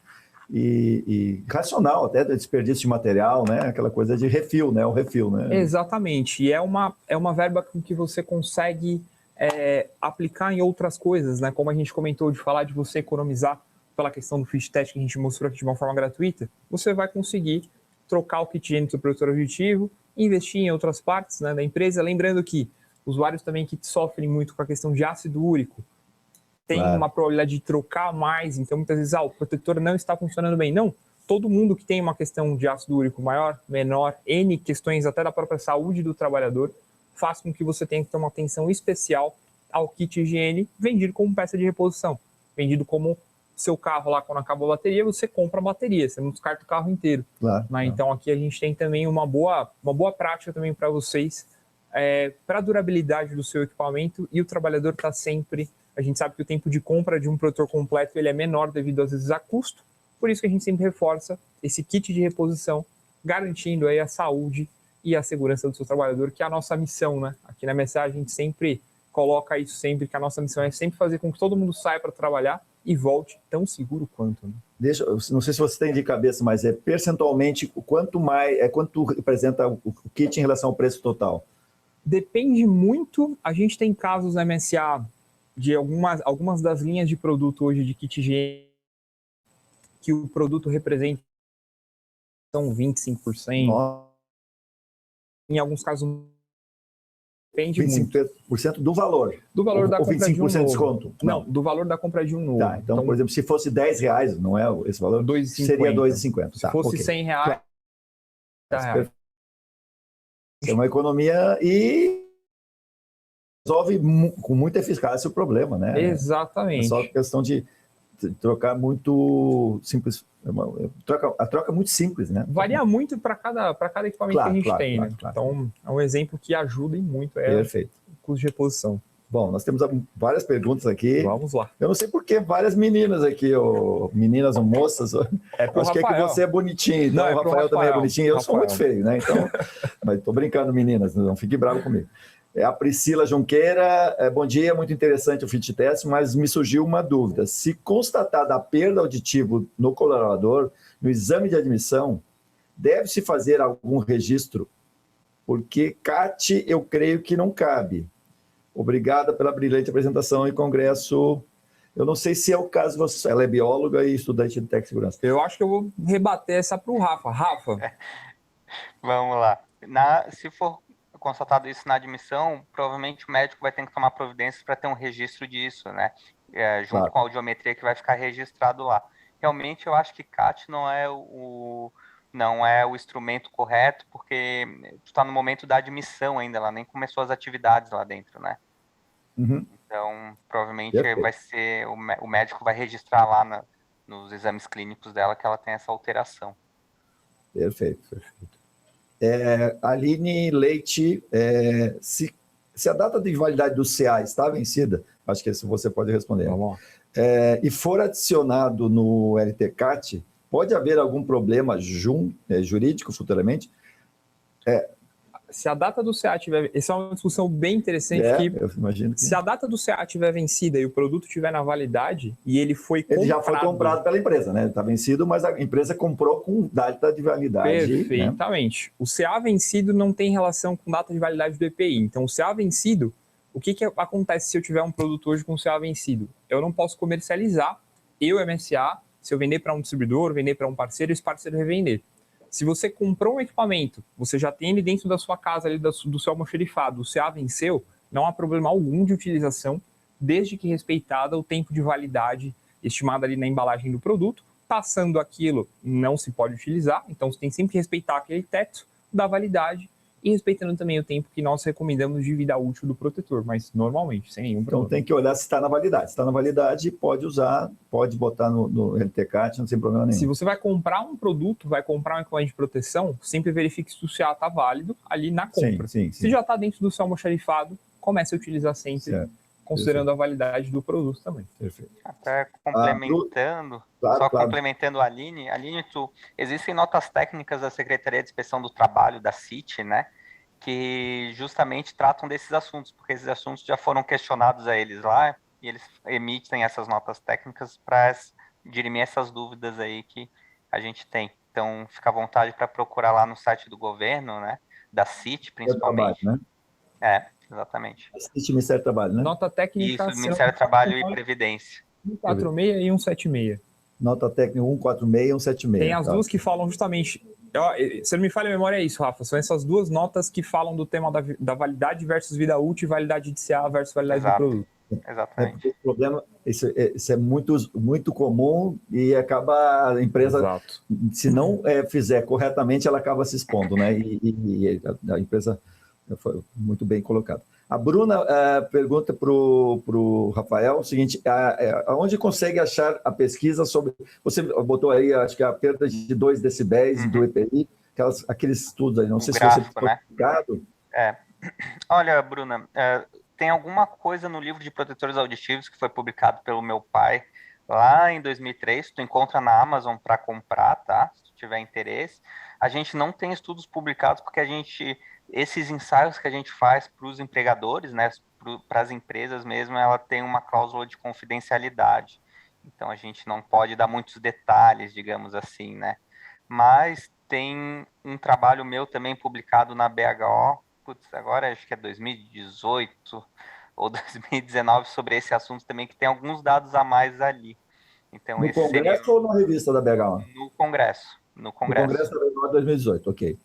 e racional, até desperdício de material, né? Aquela coisa de refil, né? O refil, né? Exatamente. E é uma verba que você consegue aplicar em outras coisas, né? Como a gente comentou de falar de você economizar pela questão do fit test que a gente mostrou aqui de uma forma gratuita, você vai conseguir trocar o kit higiene do seu protetor auditivo, investir em outras partes, né, da empresa. Lembrando que usuários também que sofrem muito com a questão de ácido úrico tem uma probabilidade de trocar mais, então muitas vezes o protetor não está funcionando bem. Não, todo mundo que tem uma questão de ácido úrico maior, menor, N questões até da própria saúde do trabalhador, faz com que você tenha que ter uma atenção especial ao kit higiene vendido como peça de reposição, vendido como seu carro lá, quando acabou a bateria, você compra a bateria, você não descarta o carro inteiro. Então aqui a gente tem também uma boa prática também para vocês, para a durabilidade do seu equipamento, e o trabalhador está sempre... A gente sabe que o tempo de compra de um protetor completo ele é menor devido às vezes a custo, por isso que a gente sempre reforça esse kit de reposição, garantindo aí a saúde e a segurança do seu trabalhador, que é a nossa missão, né? Aqui na MSA a gente sempre coloca isso sempre, que a nossa missão é sempre fazer com que todo mundo saia para trabalhar e volte tão seguro quanto. Né? Não sei se você tem de cabeça, mas percentualmente, quanto representa o kit em relação ao preço total? Depende muito. A gente tem casos na MSA de algumas das linhas de produto hoje de kit higiene que o produto representa são 25%. Nossa. Em alguns casos depende 25% do valor. Do valor da compra 25% de um novo. desconto? Não, do valor da compra de um novo. Tá, então, por exemplo, se fosse R$10, não é esse valor? 2,50. Seria R$2,50. Se fosse R$100, R$100. É uma economia e resolve com muita eficácia o problema, né? Exatamente. É só questão de trocar muito simples. A troca é muito simples, né? Varia muito para cada equipamento que a gente tem, né? Claro. Então, é um exemplo que ajuda e muito Perfeito. o custo de reposição. Bom, nós temos várias perguntas aqui. Vamos lá. Eu não sei por que várias meninas aqui, ou meninas ou moças. Acho que é que você é bonitinho, então Não, o Rafael também é bonitinho. Eu sou muito feio, né? Então, mas estou brincando, meninas, não fique bravo comigo. A Priscila Junqueira, bom dia, muito interessante o fit test, mas me surgiu uma dúvida. Se constatada a perda auditiva no colaborador, no exame de admissão, deve-se fazer algum registro? Porque CAT eu creio que não cabe. Obrigada pela brilhante apresentação e congresso. Eu não sei se é o caso, ela é bióloga e estudante de técnica de segurança. Eu acho que eu vou rebater essa para o Rafa. Rafa? Vamos lá. Se for constatado isso na admissão, provavelmente o médico vai ter que tomar providências para ter um registro disso, né? Junto com a audiometria que vai ficar registrado lá. Realmente, eu acho que CAT não é o instrumento correto, porque está no momento da admissão ainda, ela nem começou as atividades lá dentro, né? Uhum. Então, provavelmente vai ser o médico vai registrar lá nos exames clínicos dela que ela tem essa alteração. Perfeito. Aline Leite, se a data de validade do CA está vencida, acho que você pode responder. Vamos lá. E for adicionado no LTCAT, pode haver algum problema jurídico futuramente? Se a data do CA tiver... Essa é uma discussão bem interessante. Eu imagino que... Se a data do CA tiver vencida e o produto tiver na validade e ele foi comprado... Ele já foi comprado pela empresa, né? Está vencido, mas a empresa comprou com data de validade. Perfeitamente. Né? O CA vencido não tem relação com data de validade do EPI. Então, o CA vencido, o que acontece se eu tiver um produto hoje com CA vencido? Eu não posso comercializar, MSA, se eu vender para um distribuidor, vender para um parceiro, esse parceiro revender. Se você comprou um equipamento, você já tem ele dentro da sua casa, ali do seu almoxerifado, o CA venceu, não há problema algum de utilização, desde que respeitada o tempo de validade estimado ali na embalagem do produto. Passando aquilo, não se pode utilizar, então você tem sempre que respeitar aquele teto da validade e respeitando também o tempo que nós recomendamos de vida útil do protetor, mas normalmente, sem nenhum problema. Então tem que olhar se está na validade. Se está na validade, pode usar, pode botar no LTCAT, não tem problema nenhum. Se você vai comprar um produto, vai comprar um equipamento de proteção, sempre verifique se o CA está válido ali na compra. Sim. Se já está dentro do seu almoxarifado, comece a utilizar sempre, considerando a validade do produto também. Perfeito. Até complementando, complementando a Aline, existem notas técnicas da Secretaria de Inspeção do Trabalho, da CIT, né, que justamente tratam desses assuntos, porque esses assuntos já foram questionados a eles lá, e eles emitem essas notas técnicas para dirimir essas dúvidas aí que a gente tem. Então, fica à vontade para procurar lá no site do governo, né, da CIT, principalmente. Trabalho, né? Exatamente. CIT, Ministério do Trabalho, né? Nota técnica... Isso, Ministério do Trabalho e Previdência. 146 e 176. Nota técnica 146 e 176. Tem as duas que falam justamente... Se não me falha a memória, é isso, Rafa. São essas duas notas que falam do tema da validade versus vida útil e validade de CA versus validade do produto. Exatamente. O problema, isso é muito comum e acaba a empresa, se não fizer corretamente, ela acaba se expondo, né? E a empresa foi muito bem colocada. A Bruna pergunta para o Rafael o seguinte: aonde consegue achar a pesquisa sobre... Você botou aí, acho que a perda de 2 decibéis do EPI, aqueles estudos aí, não sei gráfico, se você foi publicado. Olha, Bruna, tem alguma coisa no livro de protetores auditivos que foi publicado pelo meu pai lá em 2003, tu encontra na Amazon para comprar, tá? Se tu tiver interesse. A gente não tem estudos publicados porque esses ensaios que a gente faz para os empregadores, né, para as empresas mesmo, ela tem uma cláusula de confidencialidade. Então a gente não pode dar muitos detalhes, digamos assim, né? Mas tem um trabalho meu também publicado na BHO, agora acho que é 2018 ou 2019, sobre esse assunto também, que tem alguns dados a mais ali. Então, no Congresso ou na revista da BHO? No Congresso. No Congresso da BHO 2018, ok.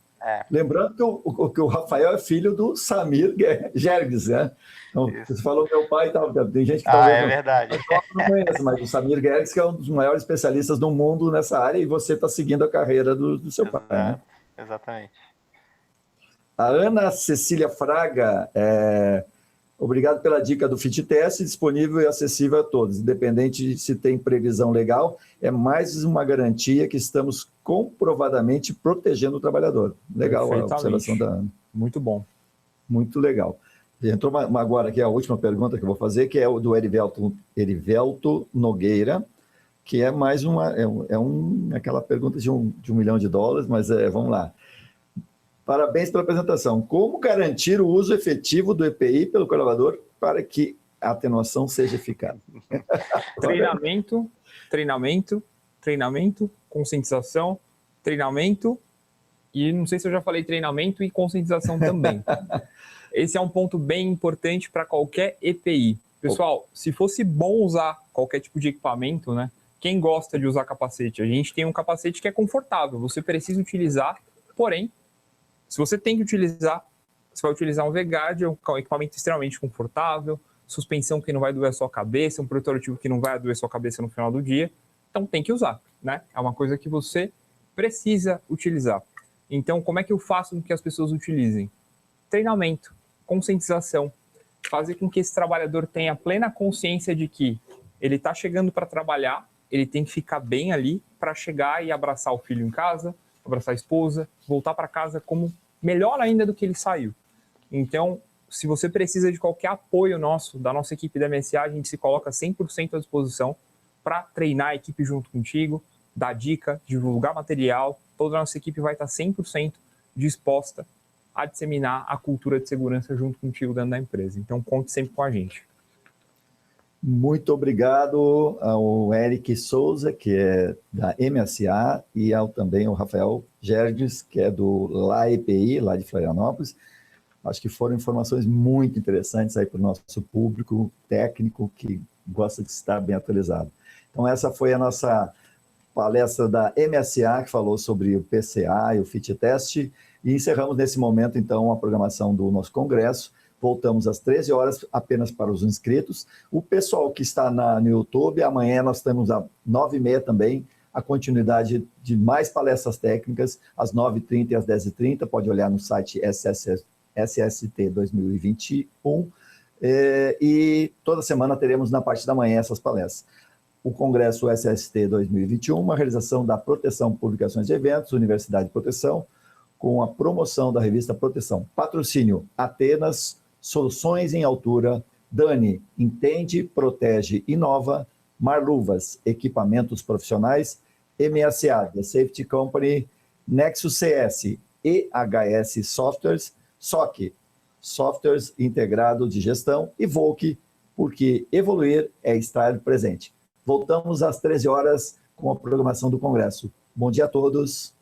Lembrando que o Rafael é filho do Samir Gerges, né? Então, você falou meu pai e tal, tem gente que é verdade. Não conhece, mas o Samir Gerges, que é um dos maiores especialistas do mundo nessa área, e você está seguindo a carreira do seu pai, né? Exatamente. A Ana Cecília Fraga, obrigado pela dica do fit test, disponível e acessível a todos, independente de se tem previsão legal, é mais uma garantia que estamos comprovadamente protegendo o trabalhar. Legal a observação da Ana. Muito bom. Muito legal. Entrou agora aqui a última pergunta que eu vou fazer, que é o do Erivelto Nogueira, que é mais aquela pergunta de $1 milhão, mas vamos lá. Parabéns pela apresentação. Como garantir o uso efetivo do EPI pelo colaborador para que a atenuação seja eficaz? Treinamento, conscientização, treinamento, e não sei se eu já falei treinamento e conscientização também. Esse é um ponto bem importante para qualquer EPI. Pessoal, se fosse bom usar qualquer tipo de equipamento, né? Quem gosta de usar capacete? A gente tem um capacete que é confortável, você precisa utilizar, porém, se você tem que utilizar, você vai utilizar um V-Guard, um equipamento extremamente confortável, suspensão que não vai doer a sua cabeça, um protetor ativo que não vai doer a sua cabeça no final do dia. Então tem que usar, né? É uma coisa que você precisa utilizar. Então, como é que eu faço com que as pessoas utilizem? Treinamento, conscientização, fazer com que esse trabalhador tenha plena consciência de que ele está chegando para trabalhar, ele tem que ficar bem ali para chegar e abraçar o filho em casa, abraçar a esposa, voltar para casa como melhor ainda do que ele saiu. Então, se você precisa de qualquer apoio nosso, da nossa equipe da MSA, a gente se coloca 100% à disposição para treinar a equipe junto contigo, dar dica, divulgar material. Toda a nossa equipe vai estar 100% disposta a disseminar a cultura de segurança junto contigo dentro da empresa. Então, conte sempre com a gente. Muito obrigado ao Eric Souza, que é da MSA, e também ao Rafael Gerdes, que é do LAEPI, lá de Florianópolis. Acho que foram informações muito interessantes aí para o nosso público técnico que gosta de estar bem atualizado. Então, essa foi a nossa palestra da MSA, que falou sobre o PCA e o Fit Test, e encerramos nesse momento, então, a programação do nosso congresso. Voltamos às 13 horas, apenas para os inscritos. O pessoal que está no YouTube, amanhã nós temos às 9h30 também, a continuidade de mais palestras técnicas, às 9h30 e às 10h30, pode olhar no site SST 2021, e toda semana teremos na parte da manhã essas palestras. O Congresso SST 2021, uma realização da Proteção Publicações de Eventos, Universidade de Proteção, com a promoção da revista Proteção. Patrocínio Atenas, Soluções em Altura, Dani, Entende, Protege, Inova, Marluvas, Equipamentos Profissionais, MSA, The Safety Company, Nexus CS, EHS Softwares, SOC, Softwares Integrado de Gestão, e Volk, porque evoluir é estar presente. Voltamos às 13 horas com a programação do Congresso. Bom dia a todos.